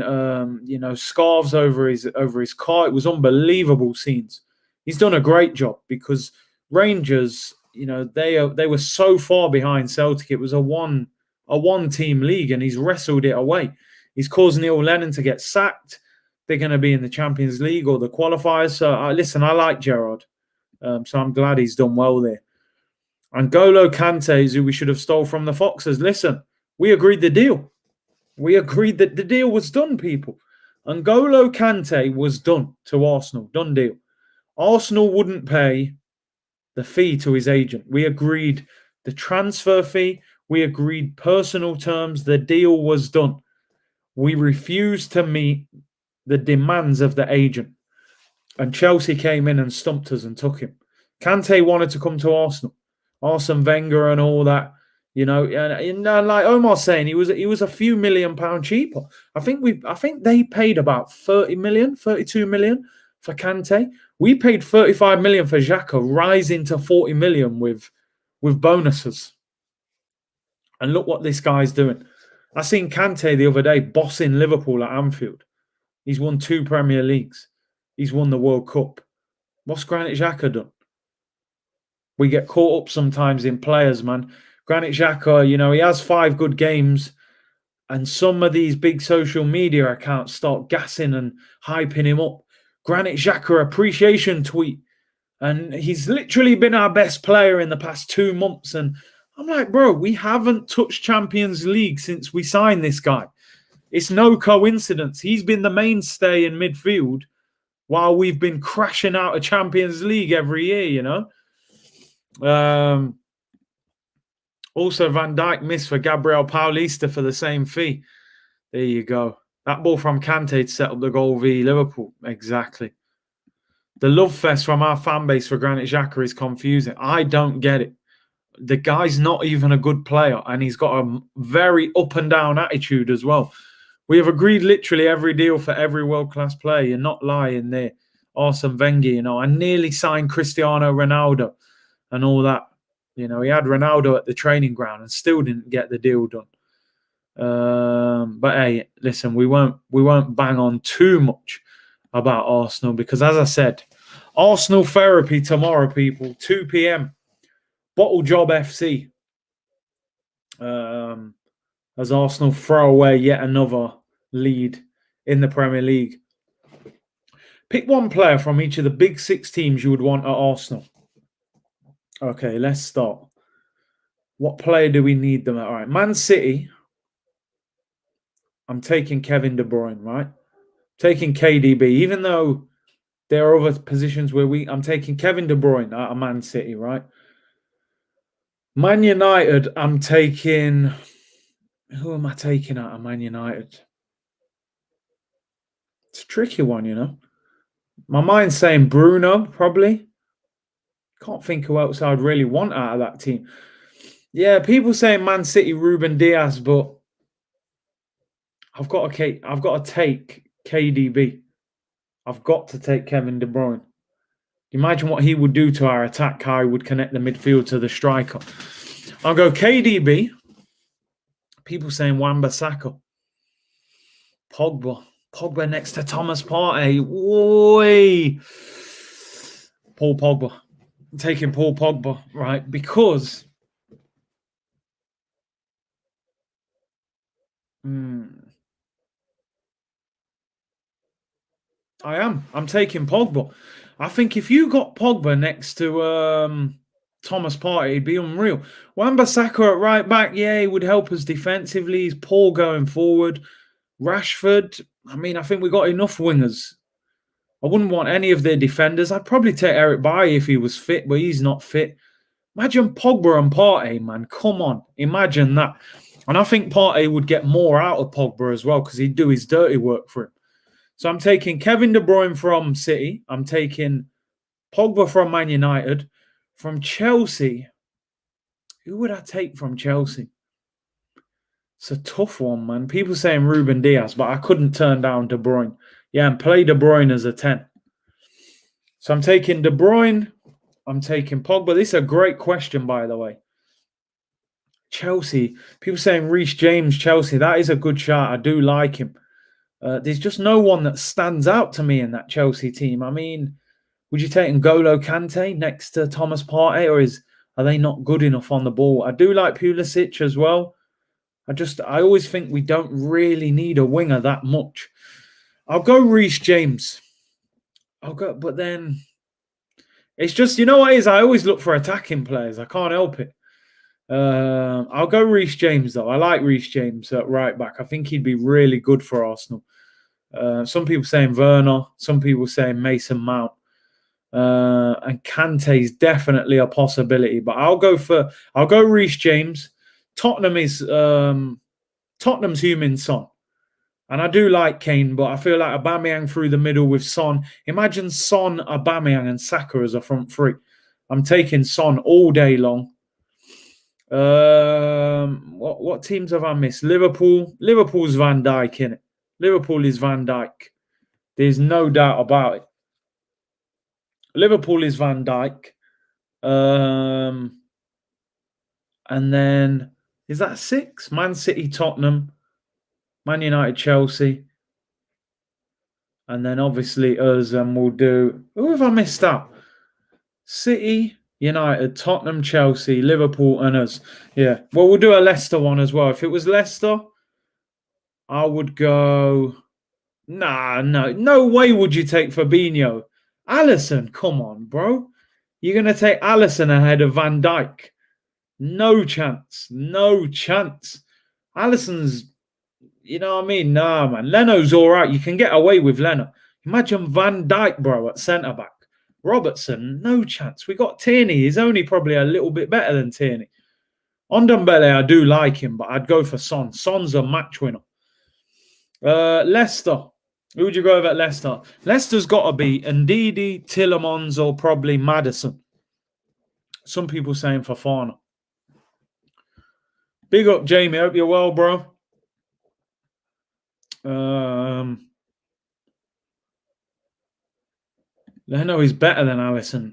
scarves over his car. It was unbelievable scenes. He's done a great job, because Rangers, you know, they were so far behind Celtic. It was a one-team league, and he's wrestled it away. He's caused Neil Lennon to get sacked. They're going to be in the Champions League or the qualifiers. So, I like Gerrard. So I'm glad he's done well there. And Golo Kante is who we should have stole from the Foxes. Listen, we agreed the deal. We agreed that the deal was done, people. And Golo Kante was done to Arsenal. Done deal. Arsenal wouldn't pay the fee to his agent. We agreed the transfer fee. We agreed personal terms. The deal was done. We refused to meet the demands of the agent. And Chelsea came in and stumped us and took him. Kante wanted to come to Arsenal. Arsene Wenger and all that. You know, and like Omar's saying, he was a few £1 million cheaper. I think they paid about 30 million, 32 million for Kante. We paid 35 million for Xhaka, rising to 40 million with bonuses. And look what this guy's doing. I seen Kante the other day bossing Liverpool at Anfield. He's won 2 Premier Leagues. He's won the World Cup. What's Granit Xhaka done? We get caught up sometimes in players, man. Granit Xhaka, you know, he has 5 good games, and some of these big social media accounts start gassing and hyping him up. Granit Xhaka appreciation tweet, and he's literally been our best player in the past 2 months. And I'm like, bro, we haven't touched Champions League since we signed this guy. It's no coincidence. He's been the mainstay in midfield while we've been crashing out of Champions League every year, you know. Also, Van Dijk missed for Gabriel Paulista for the same fee. There you go. That ball from Kante to set up the goal v Liverpool. Exactly. The love fest from our fan base for Granit Xhaka is confusing. I don't get it. The guy's not even a good player, and he's got a very up and down attitude as well. We have agreed literally every deal for every world-class player. You're not lying there. Arsene Wenger, you know. I nearly signed Cristiano Ronaldo and all that. You know, he had Ronaldo at the training ground and still didn't get the deal done. But hey, listen, we won't bang on too much about Arsenal because, as I said, Arsenal therapy tomorrow, people, 2 p.m. Bottle Job FC. As Arsenal throw away yet another lead in the Premier League. Pick one player from each of the big 6 teams you would want at Arsenal. Okay, let's start. What player do we need them at? All right, Man City. I'm taking Kevin De Bruyne, right? Taking KDB, even though there are other positions where I'm taking Kevin De Bruyne out of Man City, right? Man United, I'm taking... Who am I taking out of Man United? It's a tricky one, you know. My mind's saying Bruno, probably. Can't think who else I'd really want out of that team. Yeah, people saying Man City, Ruben Diaz, but I've got to take KDB. I've got to take Kevin De Bruyne. Imagine what he would do to our attack, how he would connect the midfield to the striker. I'll go KDB. People saying Wan-Bissaka. Pogba next to Thomas Partey. Oi. Paul Pogba. I'm taking Paul Pogba, right? Because I'm taking Pogba. I think if you got Pogba next to Thomas Partey, it'd be unreal. Wan-Bissaka at right back, yeah, he would help us defensively. He's poor going forward. Rashford, I mean, I think we got enough wingers. I wouldn't want any of their defenders. I'd probably take Eric Bailly if he was fit, but he's not fit. Imagine Pogba and Partey, man. Come on. Imagine that. And I think Partey would get more out of Pogba as well because he'd do his dirty work for him. So I'm taking Kevin De Bruyne from City. I'm taking Pogba from Man United. From Chelsea, who would I take from Chelsea? It's a tough one, man. People saying Ruben Diaz, but I couldn't turn down De Bruyne. Yeah, and play De Bruyne as a 10. So I'm taking De Bruyne. I'm taking Pogba. This is a great question, by the way. Chelsea. People saying Reece James, Chelsea. That is a good shot. I do like him. There's just no one that stands out to me in that Chelsea team. I mean, would you take N'Golo Kante next to Thomas Partey, or are they not good enough on the ball? I do like Pulisic as well. I always think we don't really need a winger that much. I'll go Reece James. But then it's just, you know what it is? I always look for attacking players. I can't help it. I'll go Reece James, though. I like Reece James at right back. I think he'd be really good for Arsenal. Some people saying Werner. Some people saying Mason Mount. And Kante is definitely a possibility. But I'll go Reece James. Tottenham's human Son. And I do like Kane, but I feel like Aubameyang through the middle with Son. Imagine Son, Aubameyang and Saka as a front three. I'm taking Son all day long. What teams have I missed? Liverpool. Liverpool's Van Dijk, innit? Liverpool is Van Dijk. There's no doubt about it. Liverpool is Van Dijk. And then is that 6? Man City, Tottenham, Man United, Chelsea. And then obviously us, and we'll do. Who have I missed out? City, United, Tottenham, Chelsea, Liverpool, and us. Yeah. Well, we'll do a Leicester one as well. If it was Leicester, I would go. Nah, no way would you take Fabinho. Alisson, come on, bro. You're gonna take Alisson ahead of Van Dijk. No chance. No chance. Alisson's, you know what I mean? Nah, man. Leno's all right. You can get away with Leno. Imagine Van Dijk, bro, at centre back. Robertson, no chance. We got Tierney. He's only probably a little bit better than Tierney. Ndombele, I do like him, but I'd go for Son. Son's a match winner. Leicester. Who would you go with at Leicester? Leicester's got to be Ndidi, Tillemans, or probably Maddison. Some people saying Fofana. Big up, Jamie. Hope you're well, bro. Leno is better than Alisson.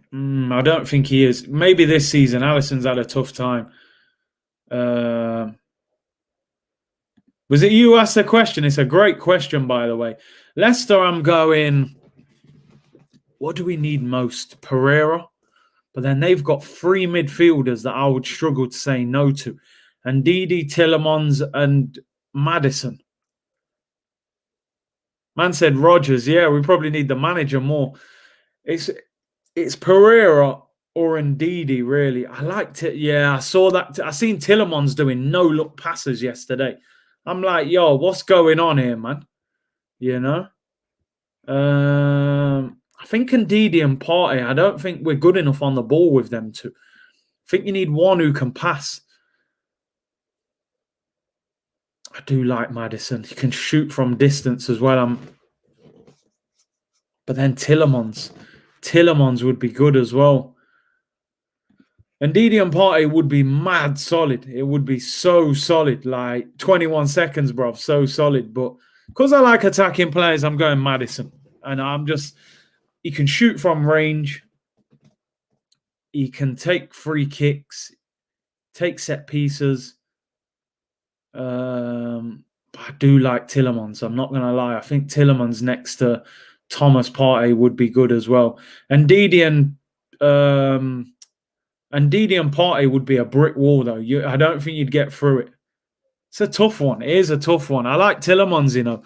I don't think he is. Maybe this season, Alisson's had a tough time. Was it you who asked the question? It's a great question, by the way. Leicester, I'm going, what do we need most? Pereira. But then they've got 3 midfielders that I would struggle to say no to. And Ndidi, Tillemans, and Maddison. Man said Rodgers. Yeah, we probably need the manager more. It's Pereira or Ndidi, really. I liked it. Yeah, I saw that. I seen Tillemans doing no-look passes yesterday. I'm like, yo, what's going on here, man? You know? I think Ndidi and Partey, I don't think we're good enough on the ball with them two. I think you need one who can pass. I do like Maddison. He can shoot from distance as well. But then Tillemans would be good as well. And Ndidi and Partey would be mad solid. It would be so solid, like 21 seconds, bro. So solid. But because I like attacking players, I'm going Maddison. And he can shoot from range. He can take free kicks, take set pieces. I do like Tillemans. I'm not going to lie. I think Tillemans next to Thomas Partey would be good as well. And Ndidi and Partey would be a brick wall, though. I don't think you'd get through it. It's a tough one. It is a tough one. I like Tillemans, you know.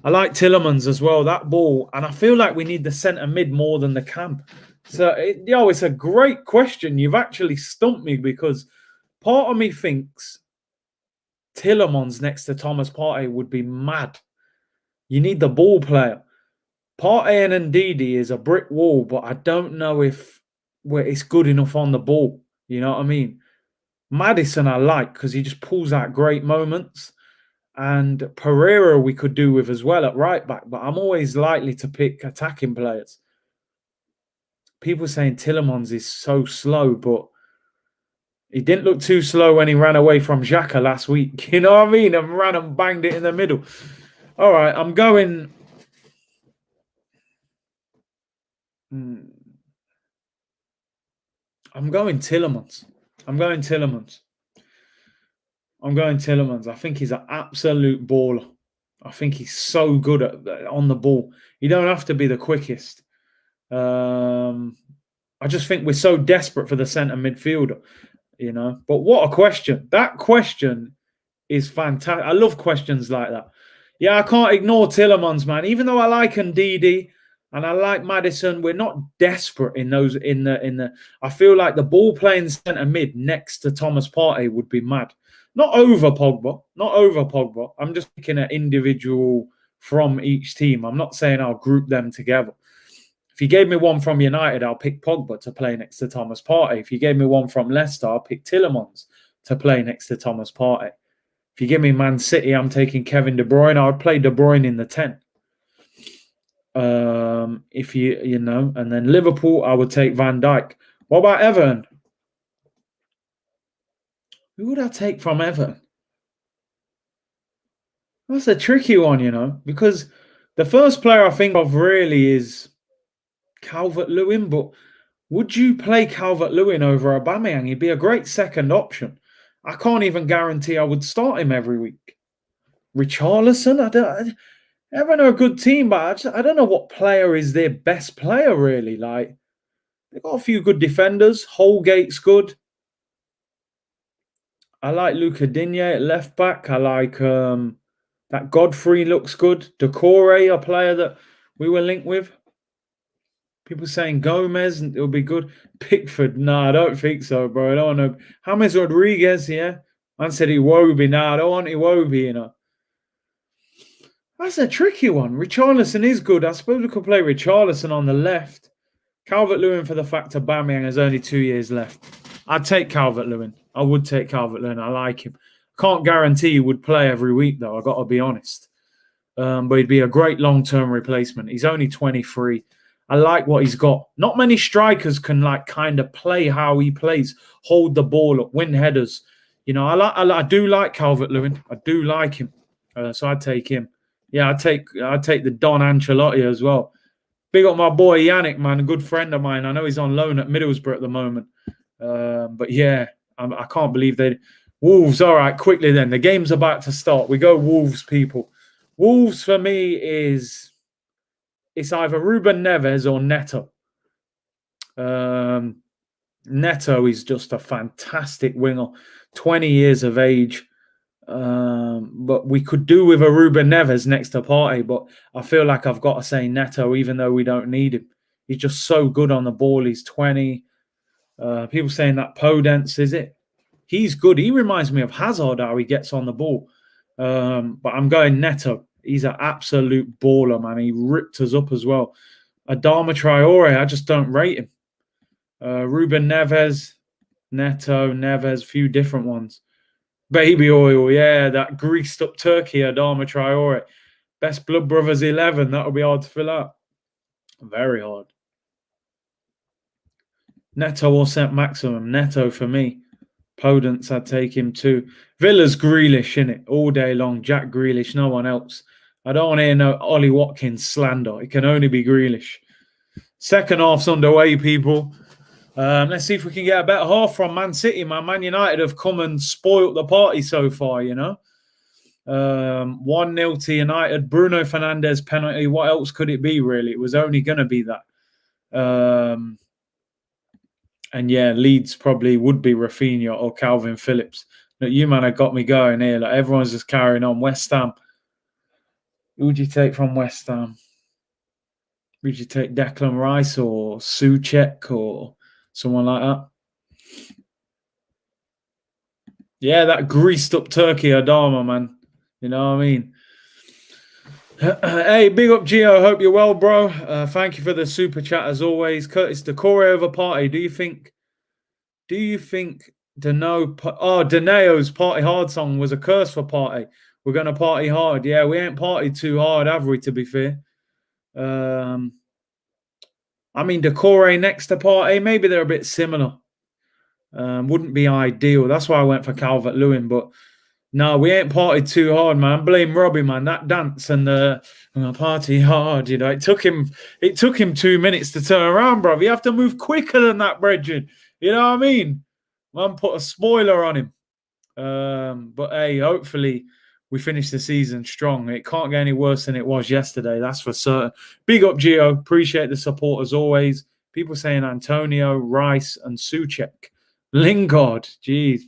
I like Tillemans as well, that ball. And I feel like we need the centre mid more than the camp. So, it's a great question. You've actually stumped me because part of me thinks Tillemans next to Thomas Partey would be mad. You need the ball player. Partey and Ndidi is a brick wall, but I don't know if it's good enough on the ball. You know what I mean? Maddison I like because he just pulls out great moments. And Pereira we could do with as well at right back, but I'm always likely to pick attacking players. People saying Tillemans is so slow, but he didn't look too slow when he ran away from Xhaka last week. You know what I mean? And ran and banged it in the middle. All right, I'm going... I'm going Tillemans. I think he's an absolute baller. I think he's so good on the ball. You don't have to be the quickest. I just think we're so desperate for the centre midfielder, you know. But what a question. That question is fantastic. I love questions like that. Yeah, I can't ignore Tillemans, man. Even though I like Ndidi and I like Maddison, we're not desperate in those. I feel like the ball playing centre mid next to Thomas Partey would be mad. Not over Pogba. I'm just picking an individual from each team. I'm not saying I'll group them together. If you gave me one from United, I'll pick Pogba to play next to Thomas Partey. If you gave me one from Leicester, I'll pick Tillemans to play next to Thomas Partey. If you give me Man City, I'm taking Kevin De Bruyne. I would play De Bruyne in the 10. If you know, and then Liverpool, I would take Van Dijk. What about Everton? Who would I take from Everton? That's a tricky one, because the first player I think of really is Calvert-Lewin. But would you play Calvert-Lewin over Aubameyang? He'd be a great second option. I can't even guarantee I would start him every week. Richarlison, Everton are a good team, but I don't know what player is their best player, really. Like, they've got a few good defenders. Holgate's good. I like Luca Digne at left back. I like that Godfrey looks good. Decore, a player that we were linked with. People saying Gomez, it'll be good. Pickford, no, I don't think so, bro. I don't know. James Rodriguez, yeah. Man said Iwobi. Nah, I don't want Iwobi. That's a tricky one. Richarlison is good. I suppose we could play Richarlison on the left. Calvert-Lewin for the fact that Aubameyang has only 2 years left. I'd take Calvert-Lewin. I would take Calvert-Lewin. I like him. Can't guarantee he would play every week, though. I've got to be honest. But he'd be a great long-term replacement. He's only 23. I like what he's got. Not many strikers can kind of play how he plays, hold the ball up, win headers. I do like Calvert-Lewin. I do like him. So I'd take him. Yeah, I'd take the Don Ancelotti as well. Big up my boy Yannick, man, a good friend of mine. I know he's on loan at Middlesbrough at the moment. But yeah, I can't believe they... Wolves, all right, quickly then. The game's about to start. We go Wolves, people. Wolves, for me, it's either Ruben Neves or Neto. Neto is just a fantastic winger. 20 years of age. But we could do with a Ruben Neves next to Partey, but I feel like I've got to say Neto, even though we don't need him. He's just so good on the ball. He's 20. People saying that Podence, is it? He's good. He reminds me of Hazard, how he gets on the ball. But I'm going Neto. He's an absolute baller, man. He ripped us up as well. Adama Traore, I just don't rate him. Ruben Neves, Neto, Neves, a few different ones. Baby oil, yeah, that greased up turkey, Adama Traore. Best Blood Brothers 11, that'll be hard to fill out. Very hard. Neto or St. Maximum? Neto for me. Podence, I'd take him too. Villa's Grealish, innit? All day long. Jack Grealish, no one else. I don't want to hear no Ollie Watkins slander. It can only be Grealish. Second half's underway, people. Let's see if we can get a better half from Man City. Man United have come and spoilt the party so far, 1-0 to United. Bruno Fernandes penalty. What else could it be, really? It was only going to be that. And yeah, Leeds probably would be Rafinha or Calvin Phillips. Look, you, man, have got me going here. Like, everyone's just carrying on. West Ham. Who would you take from West Ham? Would you take Declan Rice or Soucek or someone like that? Yeah, that greased up turkey Adama, man. You know what I mean? Hey, big up Gio. Hope you're well, bro. Thank you for the super chat as always. Curtis Decore over Partey. Do you think Daneo's Party Hard song was a curse for Partey? We're gonna party hard. Yeah, we ain't partied too hard, have we, to be fair? I mean, Decore next to Partey, maybe they're a bit similar. Wouldn't be ideal. That's why I went for Calvert-Lewin, but no, we ain't partied too hard, man. Blame Robbie, man. That dance and party hard, It took him 2 minutes to turn around, bro. You have to move quicker than that, Bridget. You know what I mean? Man, put a spoiler on him. But hey, hopefully we finish the season strong. It can't get any worse than it was yesterday, that's for certain. Big up, Gio. Appreciate the support as always. People saying Antonio, Rice, and Soucek. Lingard, jeez.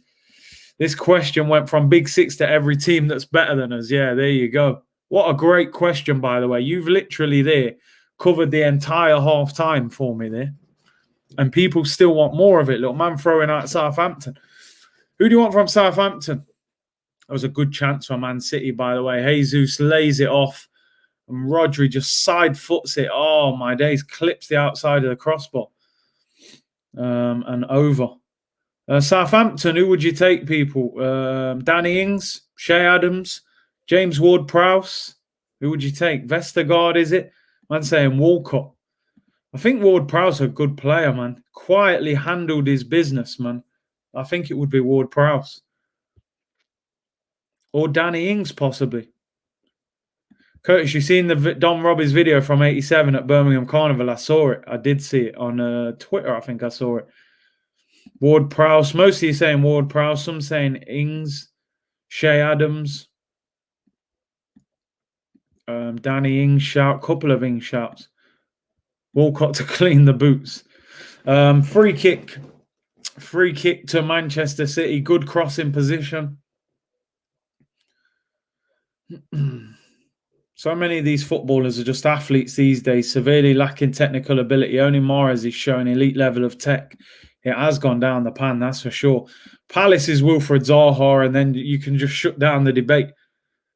This question went from Big Six to every team that's better than us. Yeah, there you go. What a great question, by the way. You've literally there covered the entire half time for me there. And people still want more of it. Look, man throwing out Southampton. Who do you want from Southampton? That was a good chance for Man City, by the way. Jesus lays it off. And Rodri just side foots it. Oh, my days. Clips the outside of the crossbar. And over. Southampton, who would you take, people? Danny Ings, Shea Adams, James Ward-Prowse. Who would you take? Vestergaard, is it? Man saying Walcott. I think Ward-Prowse a good player, man. Quietly handled his business, man. I think it would be Ward-Prowse. Or Danny Ings, possibly. Curtis, you seen the Don Robbie's video from '87 at Birmingham Carnival? I saw it. I did see it on Twitter. I think I saw it. Ward Prowse. Mostly saying Ward Prowse. Some saying Ings. Shea Adams. Danny Ings shout. Couple of Ings shouts. Walcott to clean the boots. Free kick. Free kick to Manchester City. Good crossing position. So many of these footballers are just athletes these days, severely lacking technical ability. Only Mahrez is showing elite level of tech. It has gone down the pan, that's for sure. Palace is Wilfred Zaha, and then you can just shut down the debate.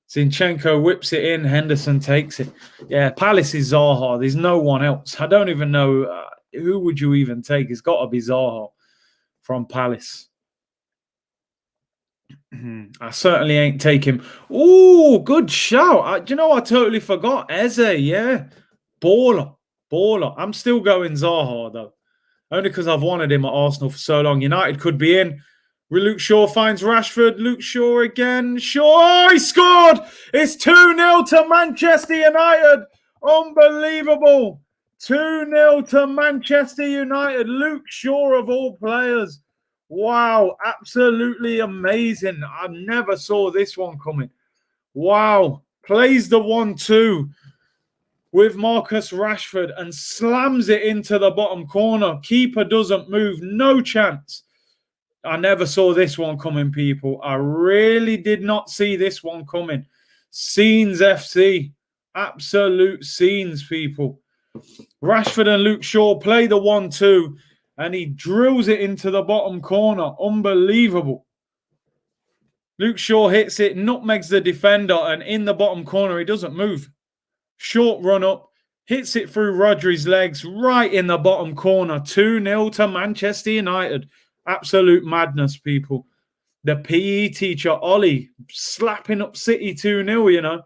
Zinchenko whips it in, Henderson takes it. Yeah, Palace is Zaha. There's no one else. I don't even know who would you even take. It's got to be Zaha from Palace. I certainly ain't taking him. Oh, good shout. Do you know, I totally forgot. Eze, yeah. Baller. I'm still going Zaha, though. Only because I've wanted him at Arsenal for so long. United could be in. Luke Shaw finds Rashford. Luke Shaw again. Shaw, he scored! It's 2-0 to Manchester United. Unbelievable. 2-0 to Manchester United. Luke Shaw, of all players. Wow, absolutely amazing. I never saw this one coming. Wow. Plays the 1-2 with Marcus Rashford and slams it into the bottom corner. Keeper doesn't move. No chance. I never saw this one coming, people. I really did not see this one coming. Scenes FC. Absolute scenes, people. Rashford and Luke Shaw play the 1-2. And he drills it into the bottom corner. Unbelievable. Luke Shaw hits it, nutmegs the defender, and in the bottom corner, he doesn't move. Short run up, hits it through Rodri's legs, right in the bottom corner. 2-0 to Manchester United. Absolute madness, people. The PE teacher, Ollie, slapping up City 2-0, you know.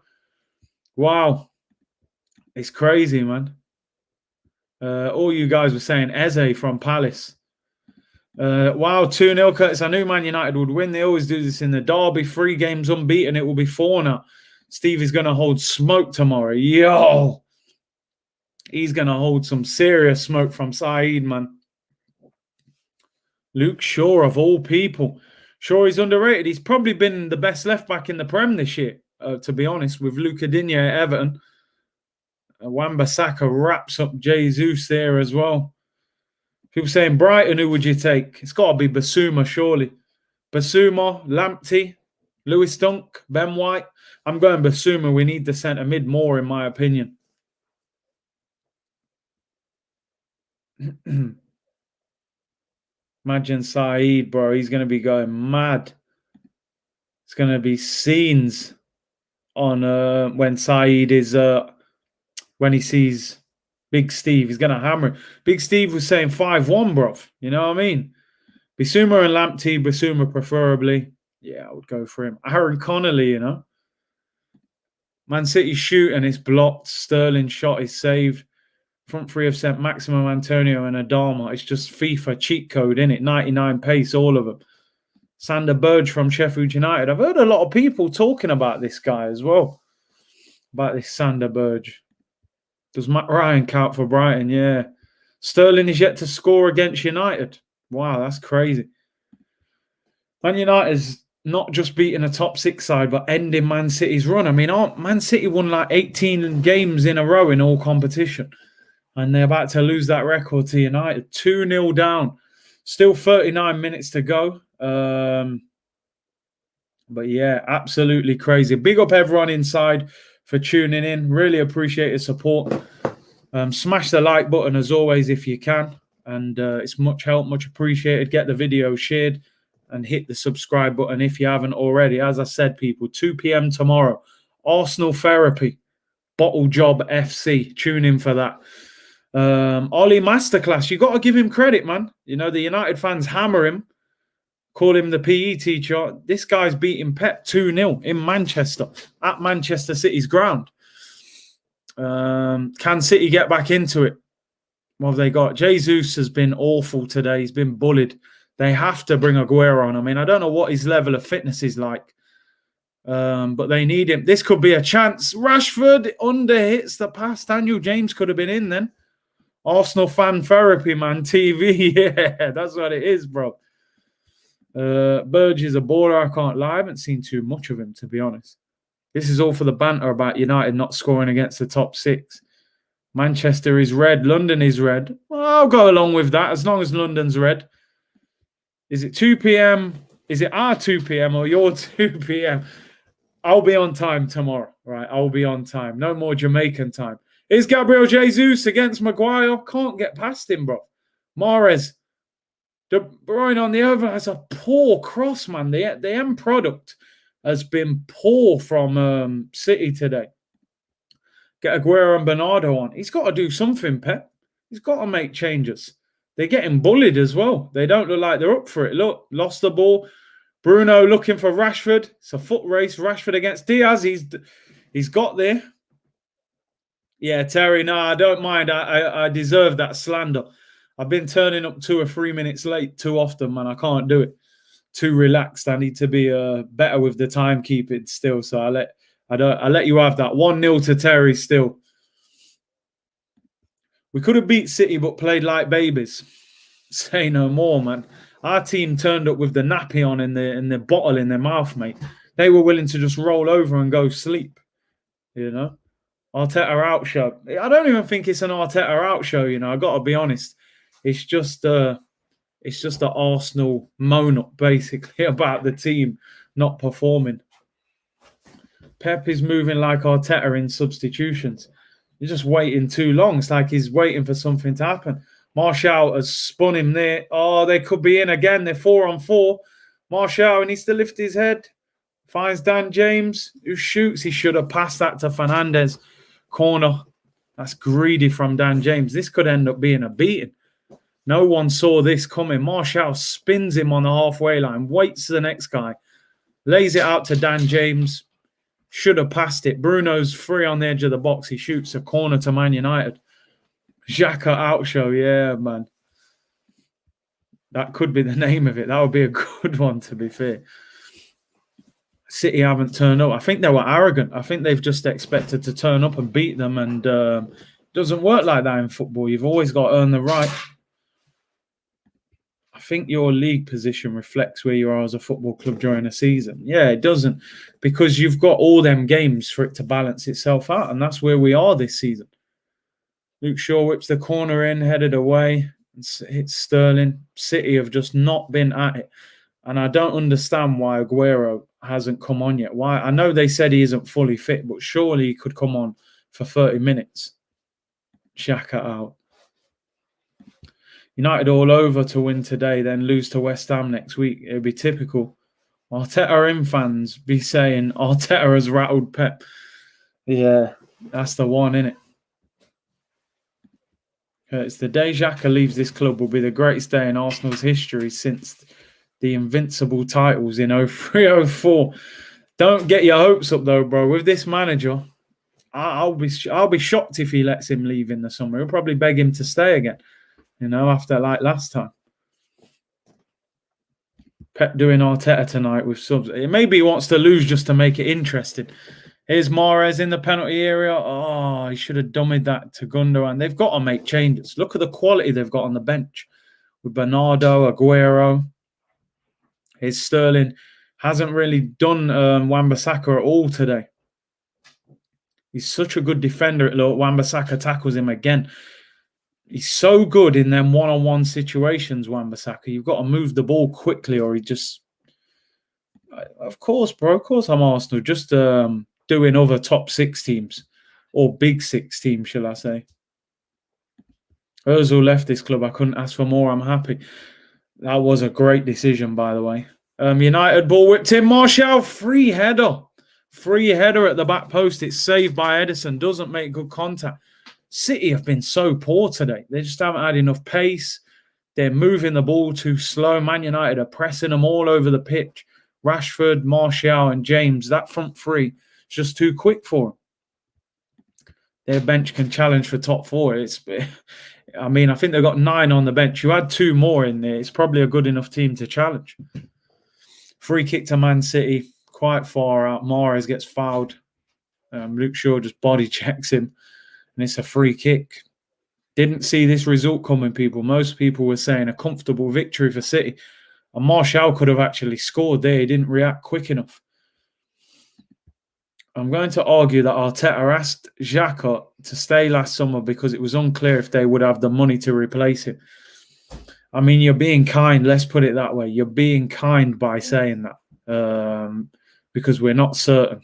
Wow. It's crazy, man. All you guys were saying Eze from Palace. Wow, 2-0, Curtis. I knew Man United would win. They always do this in the derby. 3 games unbeaten. It will be 4 now. Stevie's going to hold smoke tomorrow. Yo! He's going to hold some serious smoke from Saeed, man. Luke Shaw, of all people. Shaw is underrated. He's probably been the best left-back in the Prem this year, to be honest, with Luca Digne at Everton. Wan-Bissaka wraps up Jesus there as well. People saying Brighton, who would you take? It's got to be Basuma, surely. Basuma, Lamptey, Lewis Dunk, Ben White. I'm going Basuma. We need the centre mid more, in my opinion. Imagine Saeed, bro. He's going to be going mad. It's going to be scenes on when Saeed is... when he sees Big Steve, he's going to hammer it. Big Steve was saying 5-1, bro. You know what I mean? Basuma and Lamptey, Basuma preferably. Yeah, I would go for him. Aaron Connolly, you know. Man City shoot and it's blocked. Sterling shot is saved. Front three have sent Maximum Antonio and Adama. It's just FIFA cheat code, innit? 99 pace, all of them. Sander Burge from Sheffield United. I've heard a lot of people talking about this guy as well. About this Sander Burge. Does Matt Ryan count for Brighton? Yeah. Sterling is yet to score against United. Wow, that's crazy. Man United's not just beating a top 6 side, but ending Man City's run. I mean, Man City won like 18 games in a row in all competition. And they're about to lose that record to United. 2-0 down. Still 39 minutes to go. But yeah, absolutely crazy. Big up everyone inside for tuning in. Really appreciate your support. Smash the like button as always if you can. And it's much help, much appreciated. Get the video shared and hit the subscribe button if you haven't already. As I said, people, 2 p.m. tomorrow. Arsenal Therapy. Bottle Job FC. Tune in for that. Ollie Masterclass. You got to give him credit, man. You know, the United fans hammer him. Call him the PE teacher. This guy's beating Pep 2-0 in Manchester at Manchester City's ground. Can City get back into it? What have they got? Jesus has been awful today. He's been bullied. They have to bring Aguero on. I mean, I don't know what his level of fitness is like. But they need him. This could be a chance. Rashford under hits the pass. Daniel James could have been in then. Arsenal fan therapy, man. TV. Yeah, that's what it is, bro. Burge is a baller. I can't lie. I haven't seen too much of him, to be honest. This is all for the banter about United not scoring against the top 6. Manchester is red. London is red. Well, I'll go along with that as long as London's red. Is it 2 p.m.? Is it our 2 p.m. or your 2 p.m.? I'll be on time tomorrow, right? I'll be on time. No more Jamaican time. Is Gabriel Jesus against Maguire? Can't get past him, bro. Mahrez. De Bruyne on the other has a poor cross, man. The end product has been poor from City today. Get Aguero and Bernardo on. He's got to do something, Pep. He's got to make changes. They're getting bullied as well. They don't look like they're up for it. Look, lost the ball. Bruno looking for Rashford. It's a foot race. Rashford against Diaz. He's got there. Yeah, Terry, no, I don't mind. I deserve that slander. I've been turning up 2 or 3 minutes late too often, man. I can't do it. Too relaxed. I need to be better with the timekeeping still. So I let you have that. 1-0 to Terry still. We could have beat City but played like babies. Say no more, man. Our team turned up with the nappy on in the bottle in their mouth, mate. They were willing to just roll over and go sleep. You know? Arteta out show. I don't even think it's an Arteta out show, you know. I got to be honest. It's just an Arsenal moan-up, basically, about the team not performing. Pep is moving like Arteta in substitutions. You're just waiting too long. It's like he's waiting for something to happen. Martial has spun him there. Oh, they could be in again. They're 4-on-4. Martial needs to lift his head. Finds Dan James, who shoots. He should have passed that to Fernandes. Corner. That's greedy from Dan James. This could end up being a beating. No one saw this coming. Martial spins him on the halfway line. Waits for the next guy. Lays it out to Dan James. Should have passed it. Bruno's free on the edge of the box. He shoots a corner to Man United. Xhaka out show. Yeah, man. That could be the name of it. That would be a good one, to be fair. City haven't turned up. I think they were arrogant. I think they've just expected to turn up and beat them. And it doesn't work like that in football. You've always got to earn the right. I think your league position reflects where you are as a football club during a season. Yeah, it doesn't. Because you've got all them games for it to balance itself out. And that's where we are this season. Luke Shaw whips the corner in, headed away. Hits Sterling. City have just not been at it. And I don't understand why Aguero hasn't come on yet. Why? I know they said he isn't fully fit, but surely he could come on for 30 minutes. Xhaka out. United all over to win today, then lose to West Ham next week. It would be typical. Arteta in fans be saying Arteta has rattled Pep. Yeah, that's the one, innit? It's the day Xhaka leaves this club will be the greatest day in Arsenal's history since the invincible titles in 03-04. Don't get your hopes up though, bro. With this manager, I'll be shocked if he lets him leave in the summer. He'll probably beg him to stay again, you know, after like last time. Pep doing Arteta tonight with subs. Maybe he wants to lose just to make it interesting. Here's Mahrez in the penalty area. Oh, he should have dummied that to Gundogan. They've got to make changes. Look at the quality they've got on the bench with Bernardo, Aguero. Here's Sterling. Hasn't really done Wan-Bissaka at all today. He's such a good defender. Look, Wan-Bissaka tackles him again. He's so good in them one-on-one situations, Wan-Bissaka. You've got to move the ball quickly or he just... Of course, bro. Of course I'm Arsenal. Just doing other top 6 teams. Or big 6 teams, shall I say. Ozil left this club. I couldn't ask for more. I'm happy. That was a great decision, by the way. United ball whipped in. Martial, free header. Free header at the back post. It's saved by Edison. Doesn't make good contact. City have been so poor today. They just haven't had enough pace. They're moving the ball too slow. Man United are pressing them all over the pitch. Rashford, Martial and James. That front three is just too quick for them. Their bench can challenge for top 4. I think they've got 9 on the bench. You add 2 more in there. It's probably a good enough team to challenge. Free kick to Man City. quite far out. Mahrez gets fouled. Luke Shaw just body checks him, and it's a free kick. Didn't see this result coming, people. Most people were saying a comfortable victory for City. And Martial could have actually scored there. He didn't react quick enough. I'm going to argue that Arteta asked Xhaka to stay last summer because it was unclear if they would have the money to replace him. I mean, you're being kind. Let's put it that way. You're being kind by saying that because we're not certain.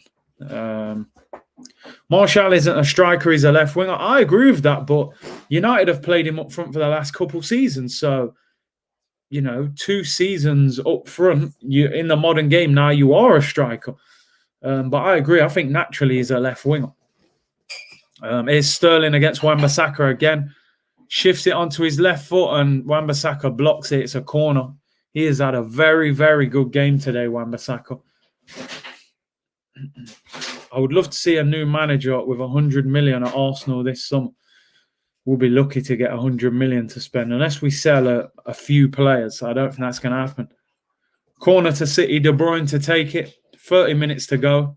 Martial isn't a striker. He's a left winger. I agree with that, but United have played him up front for the last couple seasons. So, 2 seasons up front, in the modern game now, you are a striker. But I agree. I think naturally he's a left winger. It's Sterling against Wan-Bissaka again. Shifts it onto his left foot and Wan-Bissaka blocks it. It's a corner. He has had a very, very good game today, Wan-Bissaka. I would love to see a new manager with 100 million at Arsenal this summer. We'll be lucky to get 100 million to spend unless we sell a few players. I don't think that's going to happen. Corner to City, De Bruyne to take it. 30 minutes to go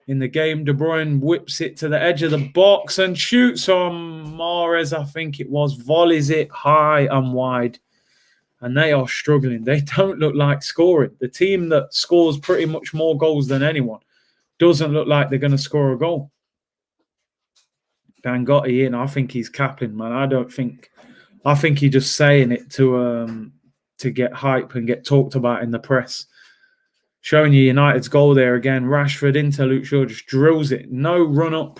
in the game. De Bruyne whips it to the edge of the box and shoots on Mahrez, I think it was. Volleys it high and wide. And they are struggling. They don't look like scoring. The team that scores pretty much more goals than anyone doesn't look like they're going to score a goal. Dangote in, I think he's capping, man. I think he's just saying it to get hype and get talked about in the press. Showing you United's goal there again. Rashford into Luke Shaw, just drills it. No run up,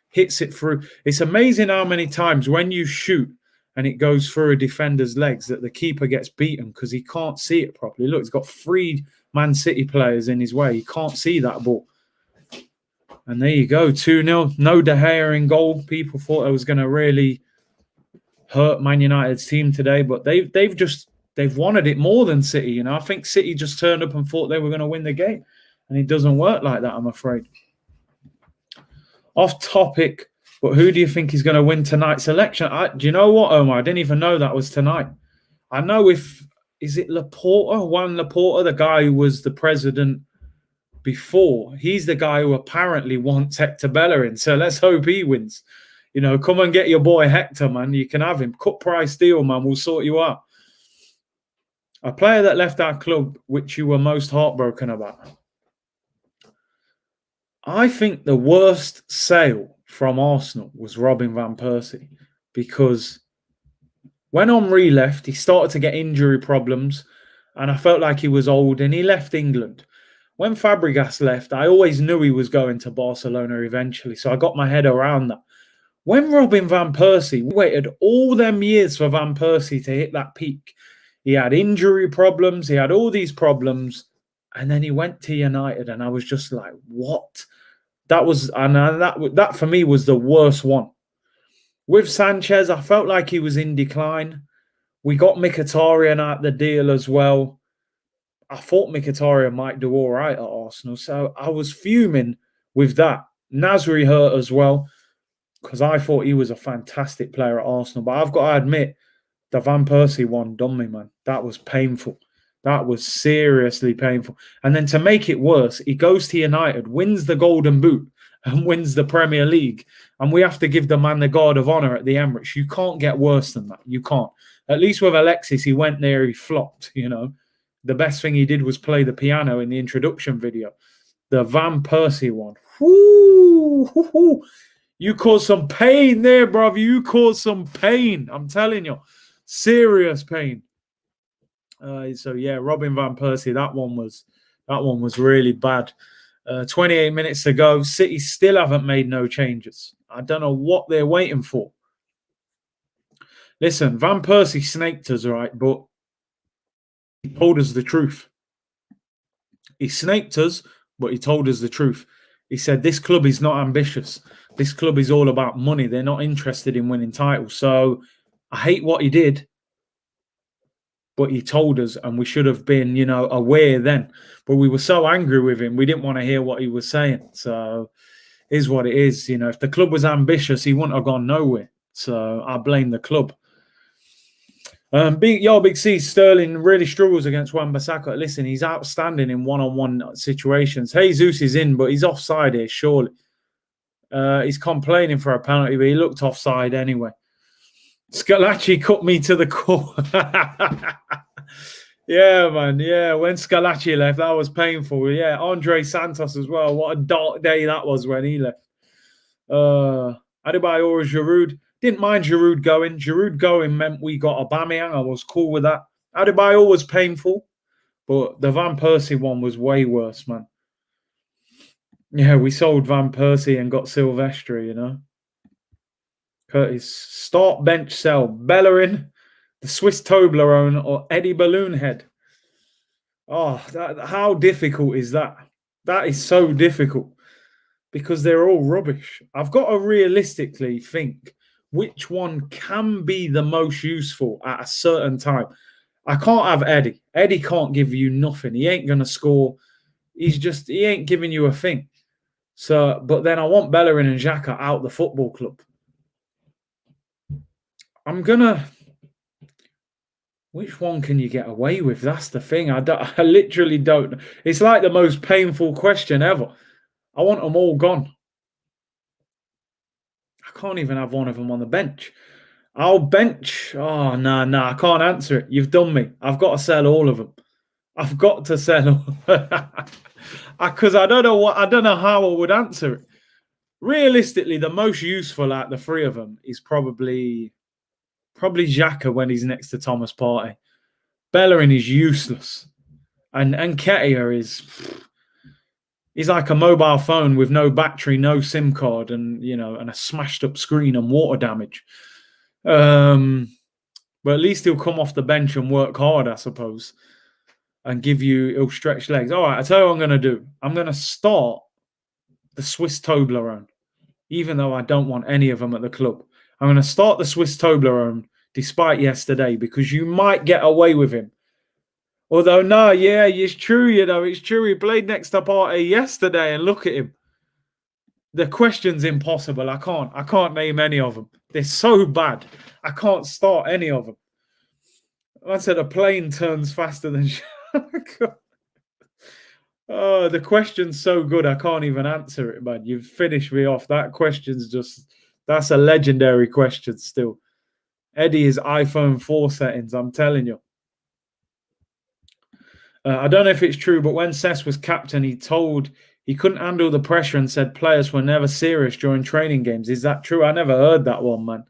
hits it through. It's amazing how many times when you shoot and it goes through a defender's legs that the keeper gets beaten because he can't see it properly. Look, he's got 3 Man City players in his way. He can't see that ball. And there you go, 2-0. No De Gea in goal. People thought it was going to really hurt Man United's team today, but they've wanted it more than City. I think City just turned up and thought they were going to win the game, and it doesn't work like that, I'm afraid. Off topic, but who do you think is going to win tonight's election? Do you know what, Omar? I didn't even know that was tonight. I know is it Laporta, Juan Laporta, the guy who was the president before. He's the guy who apparently wants Hector Bellerin. So let's hope he wins. Come and get your boy Hector, man. You can have him. Cut price deal, man. We'll sort you out. A player that left our club, which you were most heartbroken about. I think the worst sale from Arsenal was Robin van Persie, because when Henry left, he started to get injury problems, and I felt like he was old, and he left England. When Fabregas left, I always knew he was going to Barcelona eventually, so I got my head around that. When Robin van Persie, we waited all them years for Van Persie to hit that peak. He had injury problems, he had all these problems, and then he went to United, and I was just like, what? That for me was the worst one. With Sanchez, I felt like he was in decline. We got Mkhitaryan out the deal as well. I thought Mkhitaryan might do all right at Arsenal, so I was fuming with that. Nasri hurt as well, because I thought he was a fantastic player at Arsenal. But I've got to admit, the Van Persie one done me, man. That was painful. That was seriously painful. And then to make it worse, he goes to United, wins the Golden Boot, and wins the Premier League. And we have to give the man the Guard of Honour at the Emirates. You can't get worse than that. You can't. At least with Alexis, he went there, he flopped, The best thing he did was play the piano in the introduction video. The Van Persie one. Whoo! You caused some pain there, brother. You caused some pain. I'm telling you. Serious pain. So yeah, Robin van Persie, that one was really bad. 28 minutes to go. City still haven't made no changes. I don't know what they're waiting for. Listen, Van Persie snaked us, right? But he told us the truth. He snaked us, but he told us the truth. He said, this club is not ambitious. This club is all about money. They're not interested in winning titles. So I hate what he did, but he told us, and we should have been, aware then. But we were so angry with him, we didn't want to hear what he was saying. So it is what it is. If the club was ambitious, he wouldn't have gone nowhere. So I blame the club. Big C Sterling really struggles against Wan-Bissaka. Listen, he's outstanding in one-on-one situations. Jesus is in, but he's offside here, surely. He's complaining for a penalty, but he looked offside anyway. Scalacci cut me to the core. Yeah, man. Yeah, when Scalacci left, that was painful. Yeah, Andre Santos as well. What a dark day that was when he left. Adebayor or Giroud. Didn't mind Giroud going. Giroud going meant we got Aubameyang. I was cool with that. Adebayor was painful, but the Van Persie one was way worse, man. Yeah, we sold Van Persie and got Silvestri, you know. Curtis, start, bench, sell. Bellerin, the Swiss Toblerone, or Eddie Balloonhead. Oh, how difficult is that? That is so difficult because they're all rubbish. I've got to realistically think which one can be the most useful at a certain time. I can't have Eddie. Eddie can't give you nothing. He ain't going to score. He ain't giving you a thing. So, but then I want Bellerin and Xhaka out the football club. Which one can you get away with? That's the thing. I literally don't. It's like the most painful question ever. I want them all gone. I can't even have one of them on the bench. I'll bench. Oh, no, I can't answer it. You've done me. I've got to sell all of them. I've got to sell because I don't know how I would answer it. Realistically, the most useful out the three of them is probably Xhaka when he's next to Thomas Partey. Bellerin is useless. And Nketiah he's like a mobile phone with no battery, no SIM card, and and a smashed up screen and water damage. But at least he'll come off the bench and work hard, I suppose, and he'll stretch legs. All right, I tell you what I'm going to do. I'm going to start the Swiss Toblerone, even though I don't want any of them at the club. I'm going to start the Swiss Toblerone despite yesterday because you might get away with him. Although, no, yeah, it's true, it's true. He played next to Partey yesterday and look at him. The question's impossible. I can't name any of them. They're so bad. I can't start any of them. I said a plane turns faster than oh, the question's so good, I can't even answer it, man. You've finished me off. That question's that's a legendary question still. Eddie is iPhone 4 settings, I'm telling you. I don't know if it's true, but when Cesc was captain, he told he couldn't handle the pressure and said players were never serious during training games. Is that true? I never heard that one, man.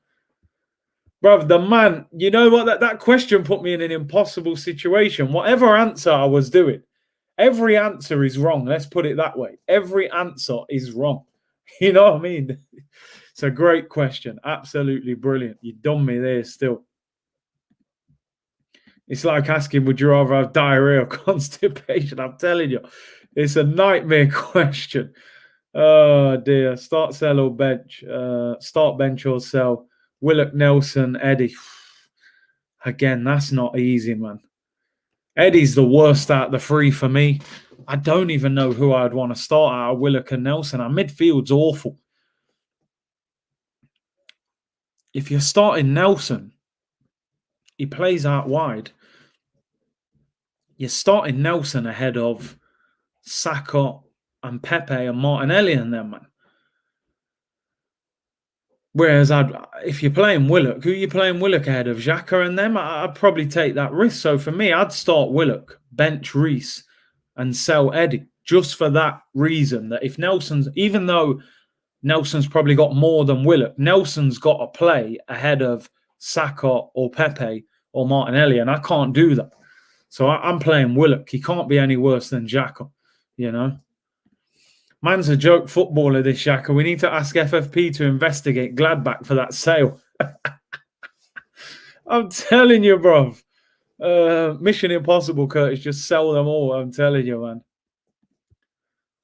Bruv, the man, you know what? That question put me in an impossible situation. Whatever answer I was doing, every answer is wrong. Let's put it that way. Every answer is wrong. You know what I mean? It's a great question. Absolutely brilliant. You done me there still. It's like asking, would you rather have diarrhea or constipation? I'm telling you, it's a nightmare question. Oh, dear. Start, sell, or bench. Start, bench, or sell. Willock, Nelson, Eddie. Again, that's not easy, man. Eddie's the worst out of the three for me. I don't even know who I'd want to start out of Willock and Nelson. Our midfield's awful. If you're starting Nelson, he plays out wide. You're starting Nelson ahead of Saka and Pepe and Martinelli and them, man. Whereas if you're playing Willock, who are you playing Willock ahead of? Xhaka and them? I'd probably take that risk. So for me, I'd start Willock, bench Reece, and sell Eddie. Just for that reason, that if even though Nelson's probably got more than Willock, Nelson's got to play ahead of Saka or Pepe or Martinelli, and I can't do that. So I'm playing Willock. He can't be any worse than Xhaka, you know. Man's a joke footballer, this Xhaka. We need to ask FFP to investigate Gladbach for that sale. I'm telling you, bro. Mission impossible, Curtis. Just sell them all. I'm telling you, man.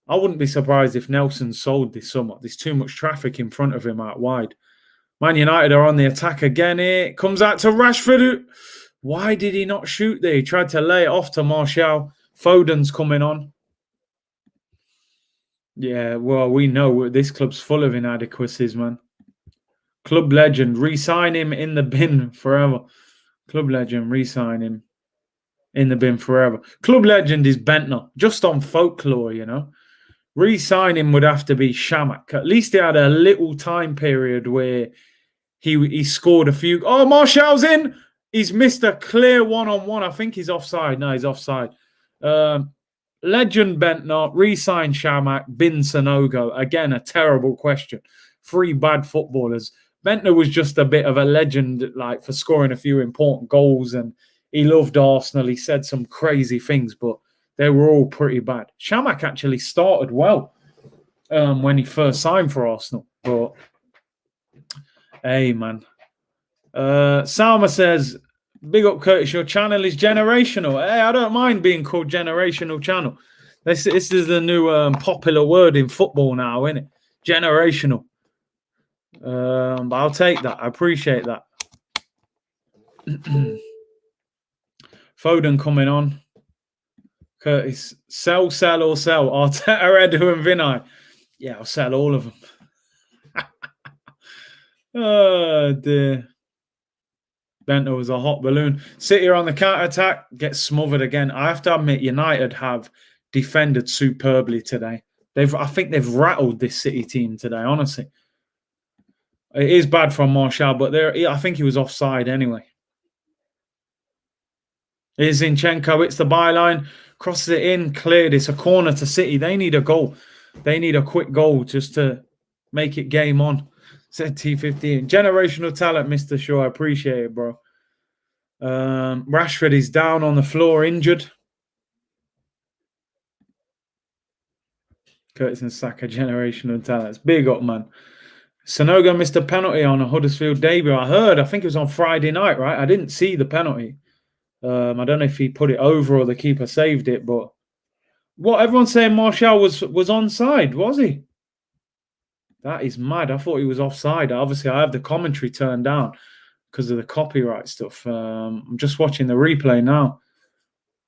I wouldn't be surprised if Nelson sold this summer. There's too much traffic in front of him out wide. Man United are on the attack again here. Comes out to Rashford. Why did he not shoot there? He tried to lay it off to Martial. Foden's coming on. Yeah, well, we know this club's full of inadequacies, man. Club legend. Re-sign him in the bin forever. Club legend, re-sign him. In the bin forever. Club legend is Bentner, just on folklore, you know. Re-sign him would have to be Shamak. At least he had a little time period where he scored a few. Oh, Martial's in. He's missed a clear one-on-one. I think he's offside. No, he's offside. Legend Bentner, re-sign Shamak, bin Sanogo. Again, a terrible question. 3 bad footballers. Bentner was just a bit of a legend, like for scoring a few important goals, and he loved Arsenal. He said some crazy things, but they were all pretty bad. Shamak actually started well when he first signed for Arsenal. But, hey, man. Salma says, big up, Curtis. Your channel is generational. Hey, I don't mind being called generational channel. This is the new popular word in football now, isn't it? Generational. But I'll take that. I appreciate that. Foden coming on. Curtis, sell, or sell. Arteta, Edu and Vinay. Yeah, I'll sell all of them. Oh, dear. Bento was a hot balloon. City are on the counter-attack. Gets smothered again. I have to admit, United have defended superbly today. I think they've rattled this City team today, honestly. It is bad from Martial, but I think he was offside anyway. Here's Zinchenko. It's the byline. Crosses it in. Cleared. It's a corner to City. They need a goal. They need a quick goal just to make it game on. Said T15. Generational talent, Mr. Shaw. I appreciate it, bro. Rashford is down on the floor, injured. Curtis and Saka, generational talents. Big up, man. Sanogo missed a penalty on a Huddersfield debut. I think it was on Friday night, right? I didn't see the penalty. I don't know if he put it over or the keeper saved it, but what everyone's saying Martial was onside, was he? That is mad. I thought he was offside. Obviously, I have the commentary turned down because of the copyright stuff. I'm just watching the replay now.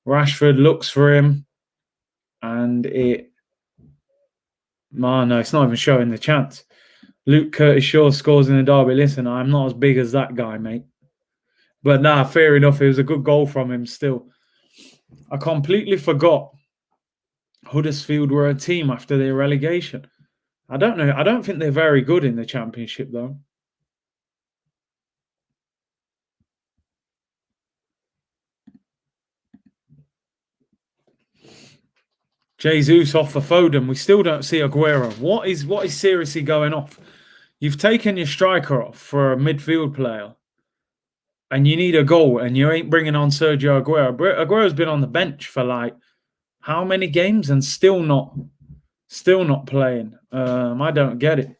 Rashford looks for him, and it's not even showing the chance. Luke Curtis Shaw scores in the derby. Listen, I'm not as big as that guy, mate. But nah, fair enough. It was a good goal from him still. I completely forgot Huddersfield were a team after their relegation. I don't know. I don't think they're very good in the Championship, though. Jesus off for Foden. We still don't see Aguero. What is seriously going off? You've taken your striker off for a midfield player, and you need a goal, and you ain't bringing on Sergio Aguero. Aguero's been on the bench for like how many games and still not playing. I don't get it.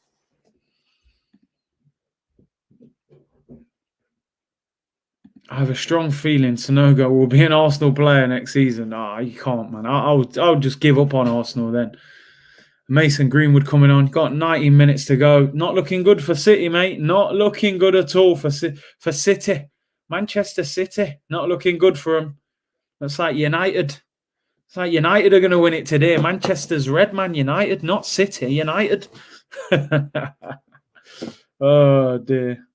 I have a strong feeling Sanogo will be an Arsenal player next season. You can't, man. I'll just give up on Arsenal then. Mason Greenwood coming on. Got 90 minutes to go. Not looking good for City, mate. Not looking good at all for City. Manchester City. Not looking good for them. That's like United. It's like United are going to win it today. Manchester's red, man. United, not City. United. Oh, dear.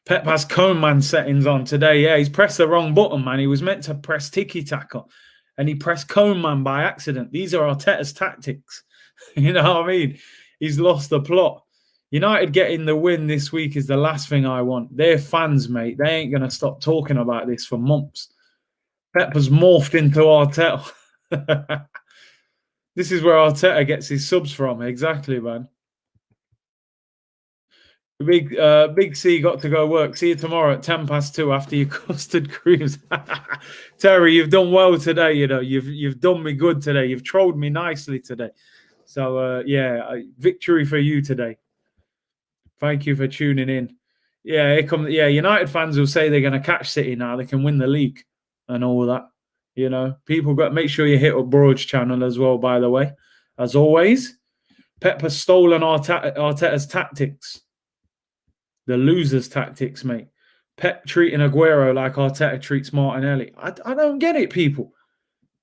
Pep has Coman settings on today. Yeah, he's pressed the wrong button, man. He was meant to press tiki-taka, and he pressed Coman by accident. These are Arteta's tactics. You know what I mean? He's lost the plot. United getting the win this week is the last thing I want. They're fans, mate. They ain't going to stop talking about this for months. Pep has morphed into Arteta. This is where Arteta gets his subs from. Exactly, man. Big C got to go work. See you tomorrow at 2:10 after your custard creams. Terry, you've done well today. You know, you've done me good today. You've trolled me nicely today. So victory for you today. Thank you for tuning in. Yeah, here comes. Yeah, United fans will say they're going to catch City now. They can win the league and all that. You know, people got make sure you hit up Broad's channel as well. By the way, as always, Pep has stolen Arteta's tactics. The loser's tactics, mate. Pep treating Aguero like Arteta treats Martinelli. I don't get it, people.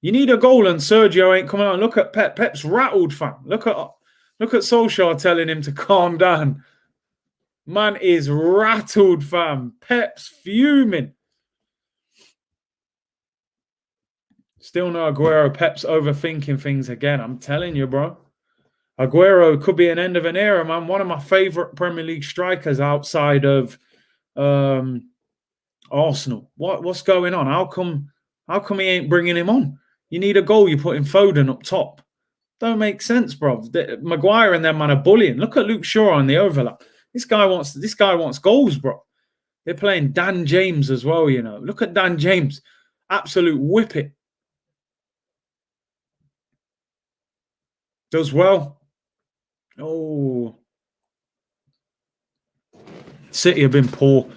You need a goal and Sergio ain't coming out. Look at Pep. Pep's rattled, fam. Look at Solskjaer telling him to calm down. Man is rattled, fam. Pep's fuming. Still no Aguero. Pep's overthinking things again. I'm telling you, bro. Aguero could be an end of an era, man. One of my favourite Premier League strikers outside of Arsenal. What's going on? How come he ain't bringing him on? You need a goal, you're putting Foden up top. Don't make sense, bro. Maguire and them man are bullying. Look at Luke Shaw on the overlap. This guy wants goals, bro. They're playing Dan James as well, you know. Look at Dan James. Absolute whippet. Does well. Oh. City have been poor.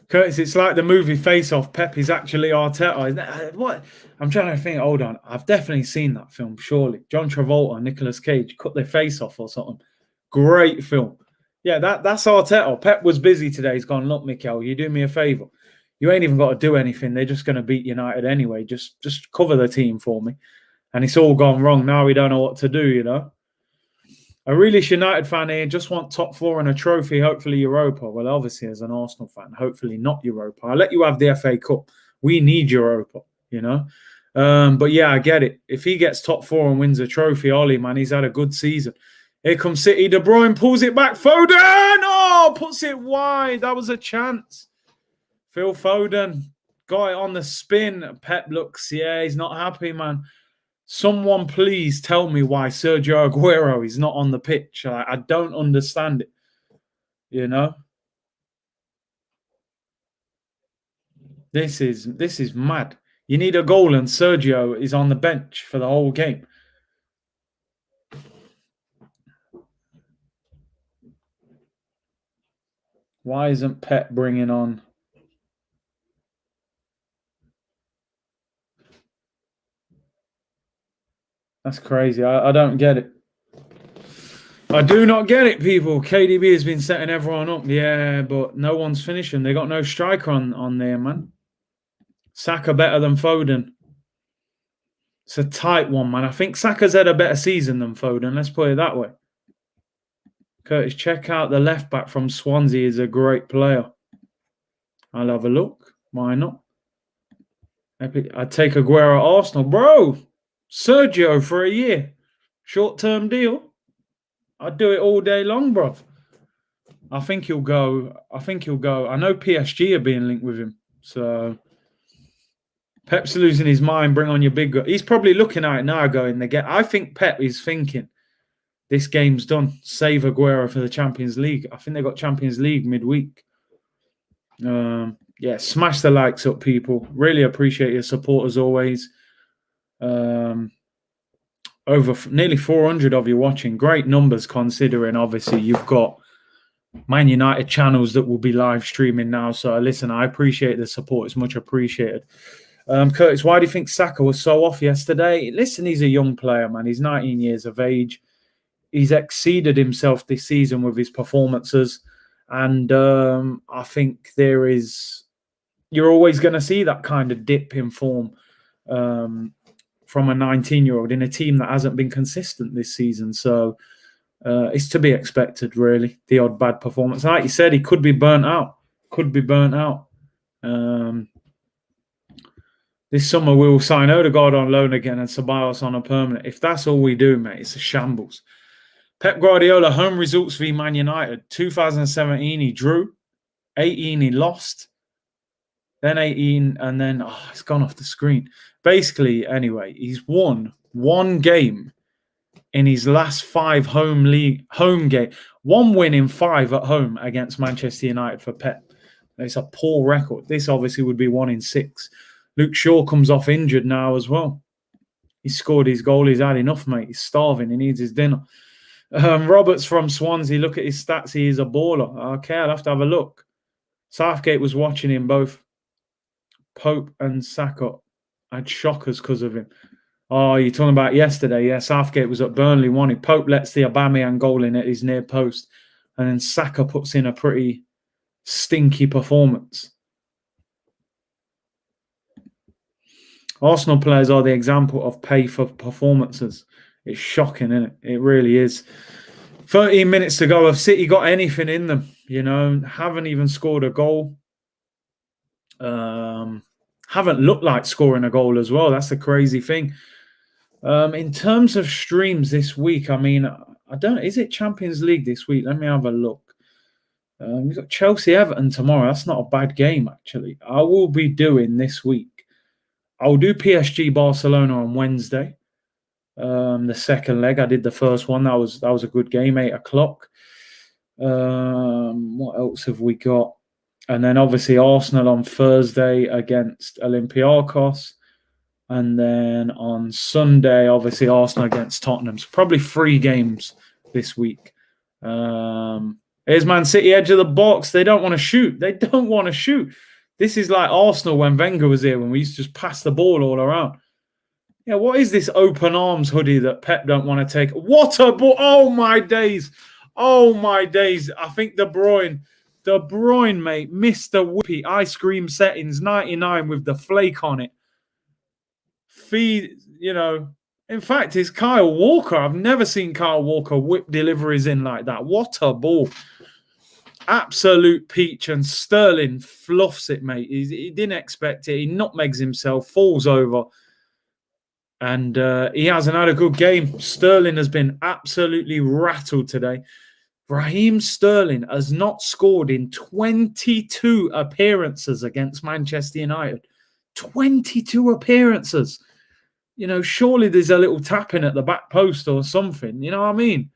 Curtis, it's like the movie Face Off. Pep is actually Arteta. What? I'm trying to think. Hold on. I've definitely seen that film, surely. John Travolta and Nicolas Cage cut their face off or something. Great film. Yeah, that's Arteta. Pep was busy today. He's gone, look, Mikel, you do me a favour. You ain't even got to do anything. They're just going to beat United anyway. Just cover the team for me. And it's all gone wrong. Now we don't know what to do, you know. A realish United fan here, just want top four and a trophy, hopefully Europa. Well, obviously, as an Arsenal fan, hopefully not Europa. I'll let you have the FA Cup. We need Europa, you know. But yeah, I get it. If he gets top four and wins a trophy, Ollie, man, he's had a good season. Here comes City. De Bruyne pulls it back. Foden! Oh, puts it wide. That was a chance. Phil Foden got it on the spin. Pep looks, yeah, he's not happy, man. Someone please tell me why Sergio Aguero is not on the pitch. I don't understand it. You know? This is mad. You need a goal and Sergio is on the bench for the whole game. Why isn't Pep bringing on... That's crazy. I don't get it. I do not get it, people. KDB has been setting everyone up. Yeah, but no one's finishing. They got no striker on there, man. Saka better than Foden. It's a tight one, man. I think Saka's had a better season than Foden. Let's put it that way. Curtis, check out the left back from Swansea. Is a great player. I'll have a look. Why not? I'd take Aguero at Arsenal. Bro, Sergio for a year. Short-term deal. I'd do it all day long, bro. I think he'll go. I know PSG are being linked with him. So Pep's losing his mind. Bring on your big guy. He's probably looking at it now going, I think Pep is thinking, this game's done. Save Aguero for the Champions League. I think they got Champions League midweek. Yeah, smash the likes up, people. Really appreciate your support as always. Over nearly 400 of you watching. Great numbers considering, obviously, you've got Man United channels that will be live streaming now. So, listen, I appreciate the support. It's much appreciated. Curtis, why do you think Saka was so off yesterday? Listen, he's a young player, man. He's 19 years of age. He's exceeded himself this season with his performances. And I think you're always going to see that kind of dip in form from a 19-year-old in a team that hasn't been consistent this season. So it's to be expected, really, the odd bad performance. Like you said, he could be burnt out. This summer we'll sign Odegaard on loan again and Ceballos on a permanent. If that's all we do, mate, it's a shambles. Pep Guardiola, home results v Man United. 2017, he drew. 18, he lost. Then 18, and then, it's gone off the screen. Basically, anyway, he's won one game in his last 5 home game. 1 win in 5 at home against Manchester United for Pep. It's a poor record. This obviously would be 1 in 6. Luke Shaw comes off injured now as well. He scored his goal. He's had enough, mate. He's starving. He needs his dinner. Roberts from Swansea. Look at his stats. He is a baller. Okay, I'll have to have a look. Southgate was watching him both. Pope and Saka had shockers because of him. Oh, you're talking about yesterday. Yeah, Southgate was at Burnley, wanted. Pope lets the Aubameyang goal in at his near post. And then Saka puts in a pretty stinky performance. Arsenal players are the example of pay for performances. It's shocking, isn't it? It really is. 13 minutes to go. Have City got anything in them? Haven't even scored a goal. Haven't looked like scoring a goal as well. That's the crazy thing. In terms of streams this week, I mean, I don't. Is it Champions League this week? Let me have a look. We've got Chelsea Everton tomorrow. That's not a bad game, actually. I will be doing this week. I'll do PSG Barcelona on Wednesday. The second leg, I did the first one. That was a good game. 8 o'clock. What else have we got? And then obviously Arsenal on Thursday against Olympiacos. And then on Sunday, obviously Arsenal against Tottenham. So probably 3 games this week. Here's Man City, edge of the box. They don't want to shoot. They don't want to shoot. This is like Arsenal when Wenger was here, when we used to just pass the ball all around. Yeah, what is this open arms hoodie that Pep don't want to take? What a ball. Oh, my days. Oh, my days. I think De Bruyne, mate, Mr. Whippy, ice cream settings, 99 with the flake on it. In fact, it's Kyle Walker. I've never seen Kyle Walker whip deliveries in like that. What a ball. Absolute peach, and Sterling fluffs it, mate. He didn't expect it. He nutmegs himself, falls over, and he hasn't had a good game. Sterling has been absolutely rattled today. Raheem Sterling has not scored in 22 appearances against Manchester United. 22 appearances. Surely there's a little tapping at the back post or something. You know what I mean?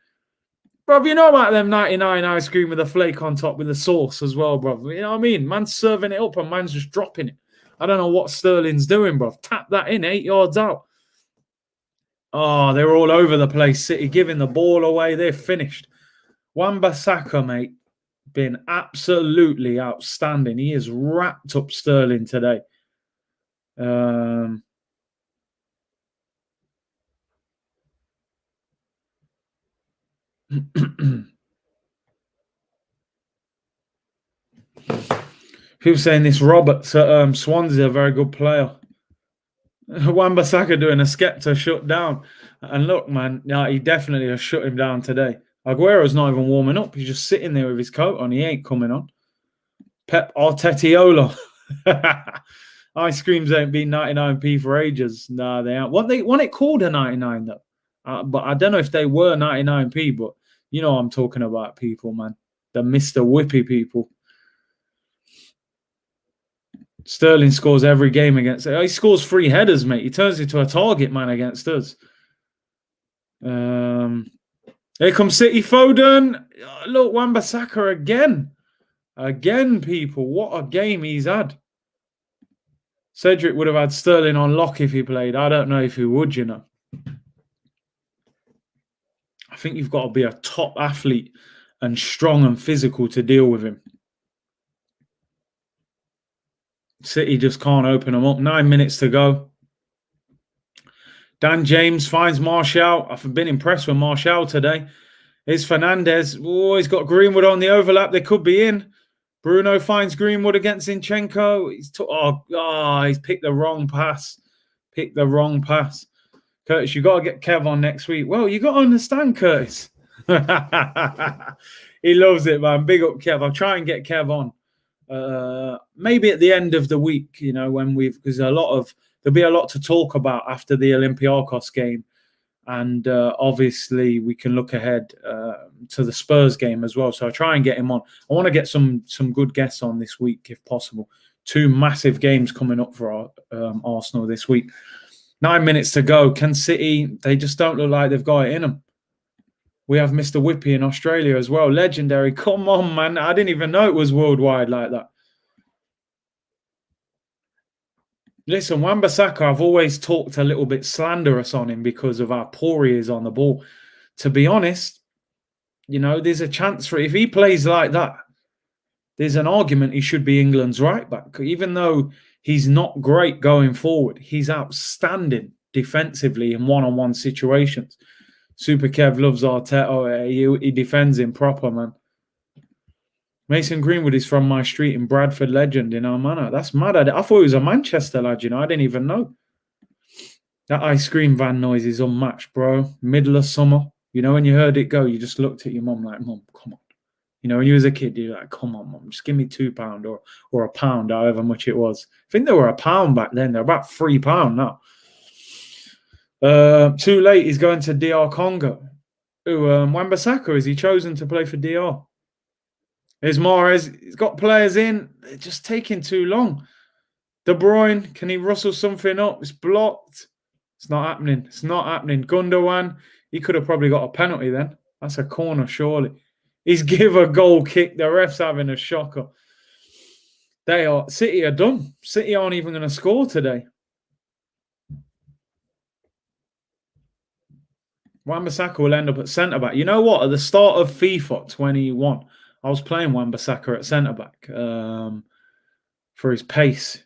Bruv, you know about them 99 ice cream with a flake on top with the sauce as well, bruv. You know what I mean? Man's serving it up and man's just dropping it. I don't know what Sterling's doing, bruv. Tap that in, 8 yards out. Oh, they're all over the place. City giving the ball away. They're finished. Wan-Bissaka, mate, been absolutely outstanding. He has wrapped up Sterling today. People saying this Roberts at Swansea a very good player. Wan-Bissaka doing a Skepta shut down. And look, man, he definitely has shut him down today. Aguero's not even warming up. He's just sitting there with his coat on. He ain't coming on. Pep Artetiola. Ice creams ain't been 99p for ages. Nah, they aren't. Want it called a 99 though. But I don't know if they were 99p, but you know what I'm talking about, people, man. The Mr. Whippy people. Sterling scores every game against it. He scores 3 headers, mate. He turns into a target man against us. Here comes City Foden. Look, Wan-Bissaka again. Again, people. What a game he's had. Cedric would have had Sterling on lock if he played. I don't know if he would, you know. I think you've got to be a top athlete and strong and physical to deal with him. City just can't open them up. 9 minutes to go. Dan James finds Martial. I've been impressed with Martial today. Here's Fernandez. Oh, he's got Greenwood on the overlap. They could be in. Bruno finds Greenwood against Zinchenko. He's picked the wrong pass. Curtis, you got to get Kev on next week. Well, you got to understand, Curtis. He loves it, man. Big up Kev. I'll try and get Kev on. Maybe at the end of the week, because there'll be a lot to talk about after the Olympiacos game. And obviously, we can look ahead to the Spurs game as well. So I'll try and get him on. I want to get some good guests on this week, if possible. 2 massive games coming up for Arsenal this week. 9 minutes to go. Can City, they just don't look like they've got it in them. We have Mr. Whippy in Australia as well. Legendary. Come on, man. I didn't even know it was worldwide like that. Listen, Wan-Bissaka, I've always talked a little bit slanderous on him because of how poor he is on the ball. To be honest, there's a chance for, if he plays like that, there's an argument he should be England's right back. Even though he's not great going forward, he's outstanding defensively in one-on-one situations. Super Kev loves Arteta. He defends him proper, man. Mason Greenwood is from my street in Bradford, legend in Armana. That's mad. I thought he was a Manchester lad, I didn't even know. That ice cream van noise is unmatched, bro. Middle of summer. You know, when you heard it go, you just looked at your mum like, Mum, come on. You know, when you was a kid, you're like, come on, Mum, just give me £2 or a pound, however much it was. I think they were £1 back then. They're about £3 now. Too late. He's going to DR Congo. Who, Wan-Bissaka, is he chosen to play for DR? There's Mahrez. He's got players in. They're just taking too long. De Bruyne, can he rustle something up? It's blocked. It's not happening. It's not happening. Gundogan, he could have probably got a penalty then. That's a corner, surely. He's give a goal kick. The ref's having a shocker. City are done. City aren't even going to score today. Wan-Bissaka will end up at centre-back. You know what? At the start of FIFA 21, I was playing Wan-Bissaka at centre-back for his pace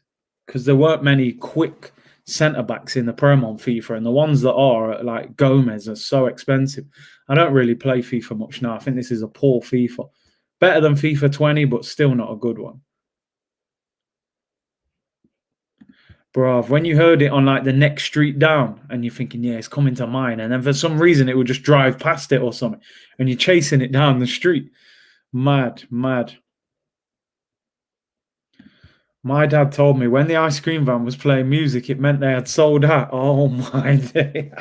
because there weren't many quick centre-backs in the Prem on FIFA, and the ones that are, like Gomez, are so expensive. I don't really play FIFA much now. I think this is a poor FIFA. Better than FIFA 20, but still not a good one. Bruv, when you heard it on like the next street down and you're thinking, yeah, it's coming to mine. And then for some reason it would just drive past it or something. And you're chasing it down the street. Mad, mad. My dad told me when the ice cream van was playing music, it meant they had sold out. Oh my day.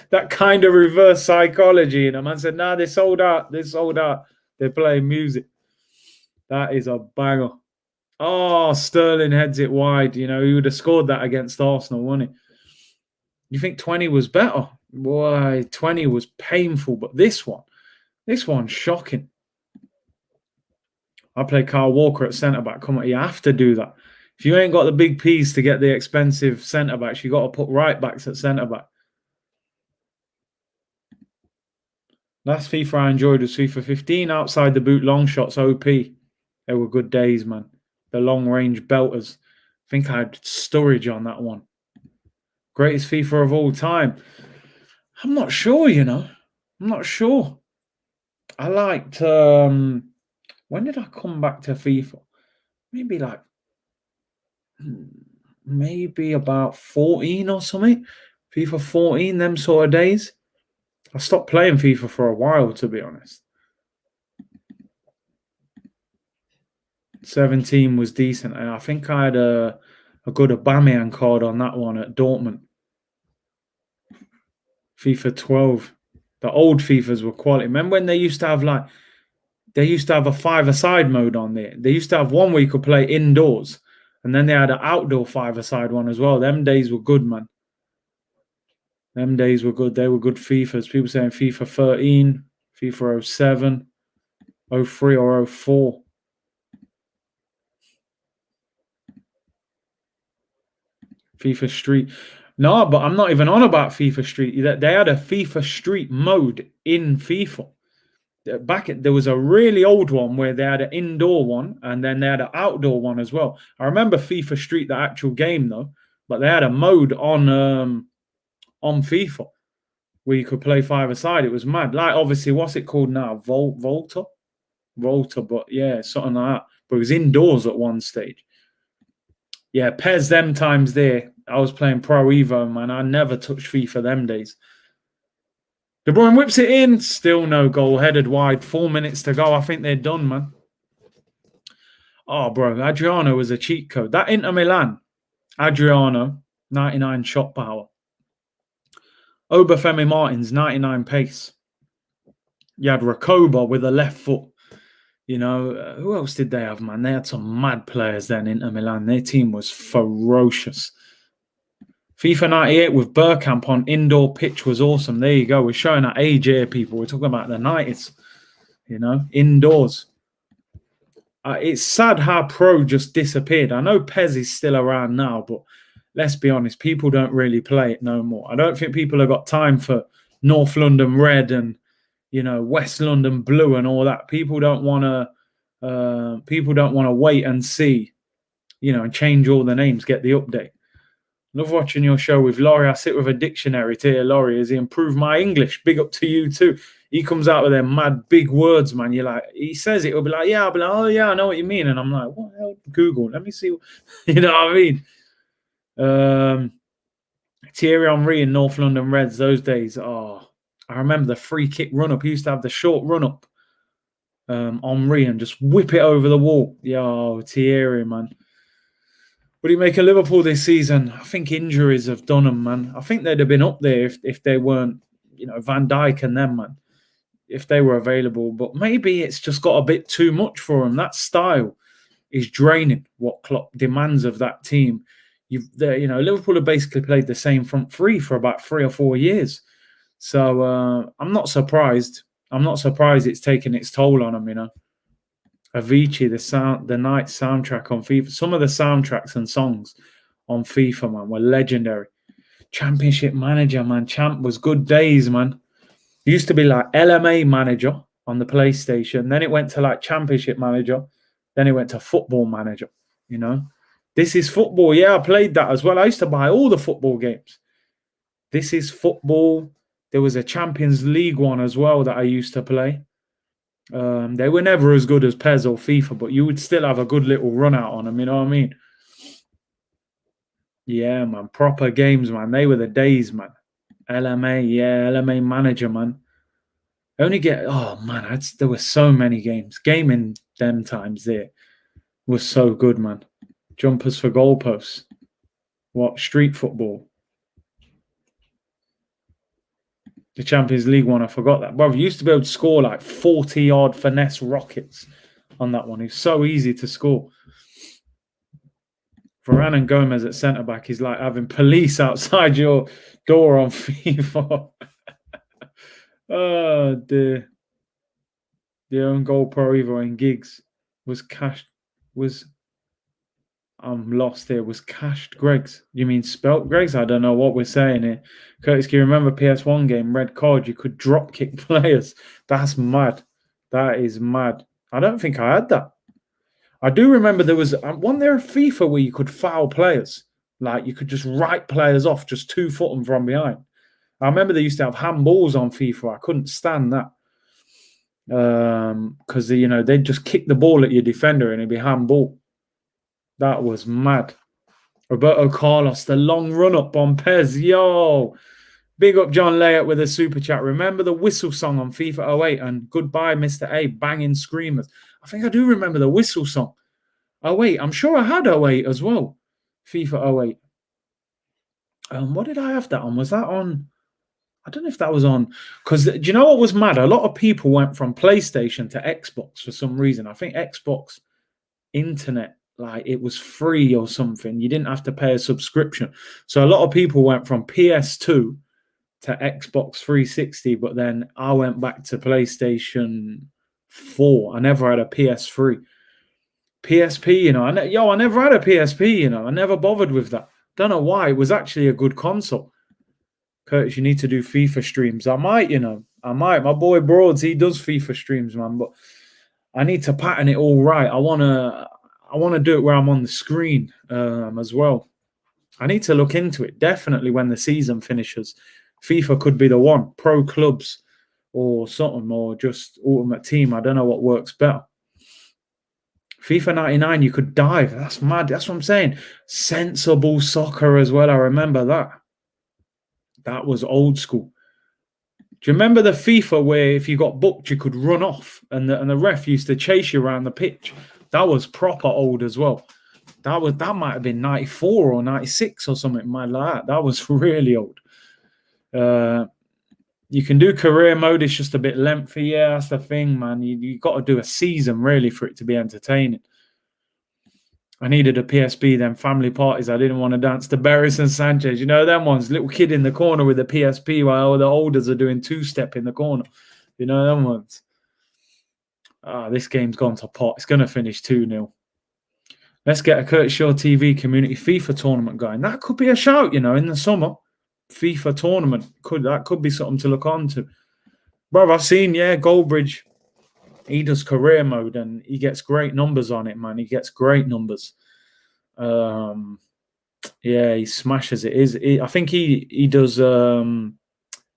That kind of reverse psychology. You know, man said, nah, they sold out. They sold out. They're playing music. That is a banger. Oh, Sterling heads it wide. You know, he would have scored that against Arsenal, wouldn't he? You think 20 was better? Boy, 20 was painful, but this one's shocking. I play Kyle Walker at centre-back. Come on, you have to do that. If you ain't got the big P's to get the expensive centre-backs, you got to put right-backs at centre-back. Last FIFA I enjoyed was FIFA 15. Outside the boot long shots, OP. They were good days, man. The long-range belters. I think I had Sturridge on that one. Greatest FIFA of all time. I'm not sure, you know. I'm not sure. I liked... when did I come back to FIFA? Maybe like... Maybe about 14 or something. FIFA 14, them sort of days. I stopped playing FIFA for a while, to be honest. 17 was decent. And I think I had a good Aubameyang card on that one at Dortmund. FIFA 12. The old FIFAs were quality. Remember when they used to have a five-a-side mode on there? They used to have one where you could play indoors. And then they had an outdoor five-a-side one as well. Them days were good, man. Them days were good. They were good FIFAs. People saying FIFA 13, FIFA 07, 03 or 04. FIFA Street. No, but I'm not even on about FIFA Street. They had a FIFA Street mode in FIFA. There was a really old one where they had an indoor one and then they had an outdoor one as well. I remember FIFA Street, the actual game though, but they had a mode on FIFA where you could play five-a-side. It was mad. Like, obviously, what's it called now? Volta, but yeah, something like that. But it was indoors at one stage. Yeah, Pez them times there. I was playing Pro Evo, man. I never touched FIFA them days. De Bruyne whips it in. Still no goal. Headed wide. 4 minutes to go. I think they're done, man. Oh, bro. Adriano was a cheat code. That Inter Milan. Adriano, 99 shot power. Obafemi Martins, 99 pace. You had Rakoba with a left foot. You know, who else did they have, man? They had some mad players then, Inter Milan. Their team was ferocious. FIFA 98 with Bergkamp on indoor pitch was awesome. There you go. We're showing our age here, people. We're talking about the 90s, you know, indoors. It's sad how Pro just disappeared. I know Pez is still around now, but let's be honest, people don't really play it no more. I don't think people have got time for North London Red and, you know, West London Blue and all that. People don't want to wait and see, you know, and change all the names, get the update. Love watching your show with Laurie. I sit with a dictionary to hear Laurie as he improved my English. Big up to you too. He comes out with them mad big words, man. You're like, he says it, he'll be like, yeah, I'll be like, oh yeah, I know what you mean. And I'm like, what the hell? Google, let me see. You know what I mean? Thierry Henry in North London Reds, those days. Oh, I remember the free kick run-up. He used to have the short run-up, Henry, and just whip it over the wall. Yo, Thierry, man. What do you make of Liverpool this season? I think injuries have done them, man. I think they'd have been up there if they weren't, Van Dijk and them, man, if they were available. But maybe it's just got a bit too much for them. That style is draining what Klopp demands of that team. Liverpool have basically played the same front three for about 3 or 4 years. So I'm not surprised. I'm not surprised it's taken its toll on them, Avicii, the night soundtrack on FIFA. Some of the soundtracks and songs on FIFA, man, were legendary. Championship Manager, man. Champ was good days, man. It used to be like LMA Manager on the PlayStation. Then it went to like Championship Manager. Then it went to Football Manager, This is football. Yeah, I played that as well. I used to buy all the football games. This is football. There was a Champions League one as well that I used to play. They were never as good as PES or FIFA, but you would still have a good little run out on them, you know what I mean? Yeah, man. Proper games, man. They were the days, man. LMA, yeah, LMA Manager, man. There were so many games. Gaming them times there was so good, man. Jumpers for goalposts. What? Street football. The Champions League one, I forgot that. Bro, you used to be able to score like 40-yard finesse rockets on that one. It's so easy to score. Varane and Gomez at centre-back is like having police outside your door on FIFA. Oh, dear. The own goal Pro Evo in Giggs I'm lost here. Was cashed Greg's? You mean spelt Greg's? I don't know what we're saying here. Curtis, can you remember PS1 game, red card? You could drop kick players. That's mad. That is mad. I don't think I had that. I do remember there was one there a FIFA where you could foul players. Like you could just write players off, just 2-foot them from behind. I remember they used to have handballs on FIFA. I couldn't stand that. Because they'd just kick the ball at your defender and it'd be handball. That was mad. Roberto Carlos, the long run-up on PES. Yo! Big up John Layup with a super chat. Remember the whistle song on FIFA 08 and Goodbye Mr. A, banging screamers. I think I do remember the whistle song. 08, I'm sure I had 08 as well. FIFA 08. What did I have that on? Was that on? I don't know if that was on. Because do you know what was mad? A lot of people went from PlayStation to Xbox for some reason. I think Xbox internet, like it was free or something. You didn't have to pay a subscription. So a lot of people went from PS2 to Xbox 360, but then I went back to PlayStation 4. I never had a PS3. PSP, I never had a PSP, I never bothered with that. Don't know why. It was actually a good console. Curtis, you need to do FIFA streams. I might. My boy Broads, he does FIFA streams, man, but I need to pattern it all right. I want to do it where I'm on the screen as well. I need to look into it. Definitely when the season finishes. FIFA could be the one. Pro clubs or something, or just Ultimate Team. I don't know what works better. FIFA 99, you could dive. That's mad. That's what I'm saying. Sensible soccer as well. I remember that. That was old school. Do you remember the FIFA where if you got booked, you could run off and the ref used to chase you around the pitch? That was proper old as well. That might have been 94 or 96 or something like that. That was really old. You can do career mode. It's just a bit lengthy. Yeah, that's the thing, man. You got to do a season really for it to be entertaining. I needed a PSP, then family parties. I didn't want to dance to Beres and Sanchez. Them ones, little kid in the corner with a PSP while all the olders are doing two-step in the corner. Them ones. This game's gone to pot. It's going to finish 2-0. Let's get a Curtis Shaw TV community FIFA tournament going. That could be a shout, in the summer. FIFA tournament. That could be something to look on to. Bro, I've seen, Goldbridge. He does career mode and he gets great numbers on it, man. He gets great numbers. He smashes it. I think he does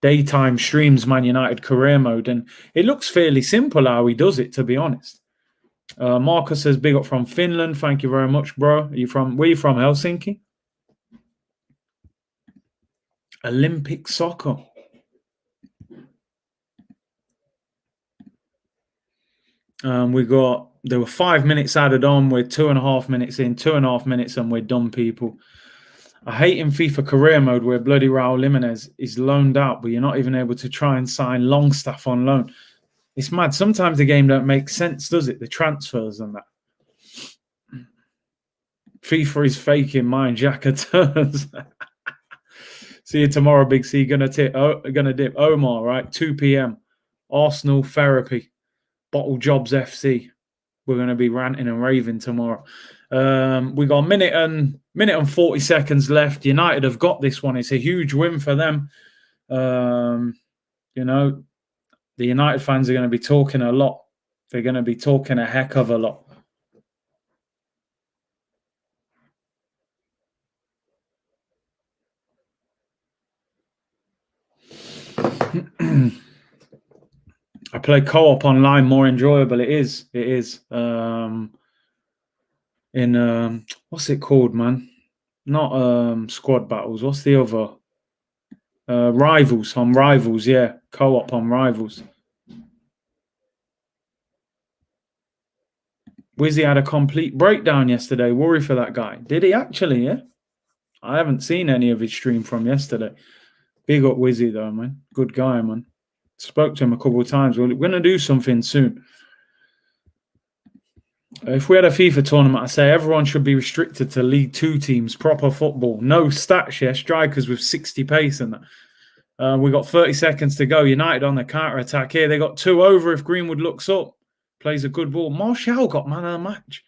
daytime streams Man United career mode, and it looks fairly simple how he does it, to be honest. Marcus says, big up from Finland. Thank you very much, bro. Where are you from, Helsinki? Olympic soccer. There were 5 minutes added on. We're 2.5 minutes in, 2.5 minutes, and we're done, people. I hate in FIFA career mode where bloody Raul Jimenez is loaned out, but you're not even able to try and sign Longstaff on loan. It's mad. Sometimes the game don't make sense, does it? The transfers and that. FIFA is faking mine. Xhaka turns. See you tomorrow, Big C. Gonna dip Omar, right? 2 p.m. Arsenal therapy. Bottle Jobs FC. We're going to be ranting and raving tomorrow. We got a minute and 40 seconds left. United have got this one. It's a huge win for them. You know, the United fans are going to be talking a lot. They're going to be talking a heck of a lot. I play co-op online, more enjoyable. It is. What's it called, man? Not squad battles. What's the other? Rivals. On Rivals, yeah. Co-op on Rivals. Wizzy had a complete breakdown yesterday. Worry for that guy. Did he actually, yeah? I haven't seen any of his stream from yesterday. Big up Wizzy, though, man. Good guy, man. Spoke to him a couple of times. We're going to do something soon. If we had a FIFA tournament, I say everyone should be restricted to League 2 teams, proper football. No stats, yeah? Strikers with 60 pace and that. We got 30 seconds to go. United on the counter-attack here. They got 2 over if Greenwood looks up. Plays a good ball. Martial got man of the match.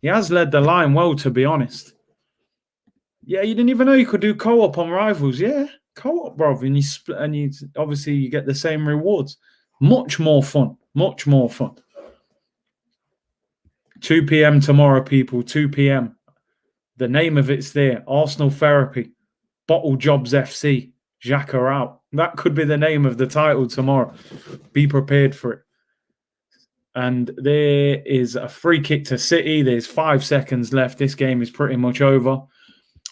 He has led the line well, to be honest. Yeah, you didn't even know you could do co-op on Rivals. Yeah, co-op, bro. And you split, and you obviously you get the same rewards. Much more fun. Much more fun. 2 p.m. tomorrow, people. 2 p.m. The name of it's there. Arsenal Therapy. Bottle Jobs FC. Xhaka out. That could be the name of the title tomorrow. Be prepared for it. And there is a free kick to City. There's 5 seconds left. This game is pretty much over.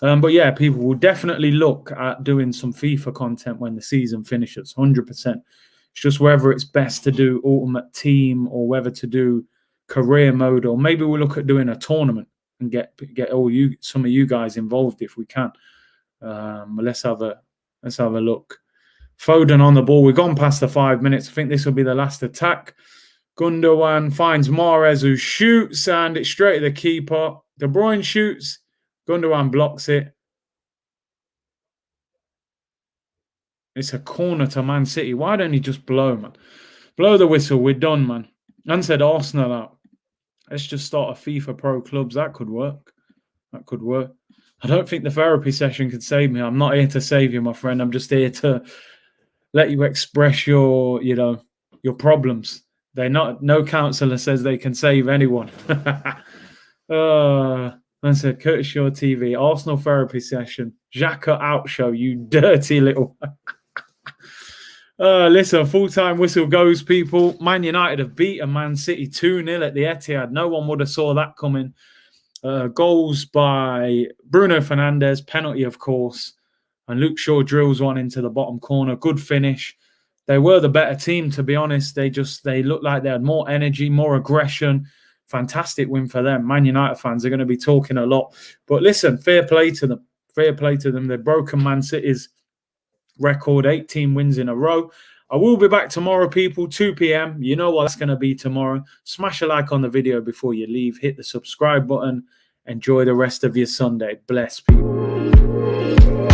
But yeah, people will definitely look at doing some FIFA content when the season finishes, 100%. It's just whether it's best to do Ultimate Team or whether to do career mode, or maybe we'll look at doing a tournament and get some of you guys involved if we can. Let's have a look. Foden on the ball. We've gone past the 5 minutes. I think this will be the last attack. Gundogan finds Mahrez, who shoots, and it's straight to the keeper. De Bruyne shoots. Gundogan blocks it. It's a corner to Man City. Why don't he just blow, man? Blow the whistle. We're done, man. And said Arsenal out. Let's just start a FIFA Pro Clubs. That could work. That could work. I don't think the therapy session could save me. I'm not here to save you, my friend. I'm just here to let you express your problems. No counsellor says they can save anyone. I said, Curtis Shaw TV, Arsenal therapy session, Xhaka out show, you dirty little. Listen, full-time whistle goes, people. Man United have beaten Man City 2-0 at the Etihad. No one would have saw that coming. Goals by Bruno Fernandes, penalty, of course. And Luke Shaw drills one into the bottom corner. Good finish. They were the better team, to be honest. They looked like they had more energy, more aggression. Fantastic win for them. Man United fans are going to be talking a lot. But listen, fair play to them. Fair play to them. They've broken Man City's record, 18 wins in a row. I will be back tomorrow, people, 2 p.m. You know what that's going to be tomorrow. Smash a like on the video before you leave. Hit the subscribe button. Enjoy the rest of your Sunday. Bless, people.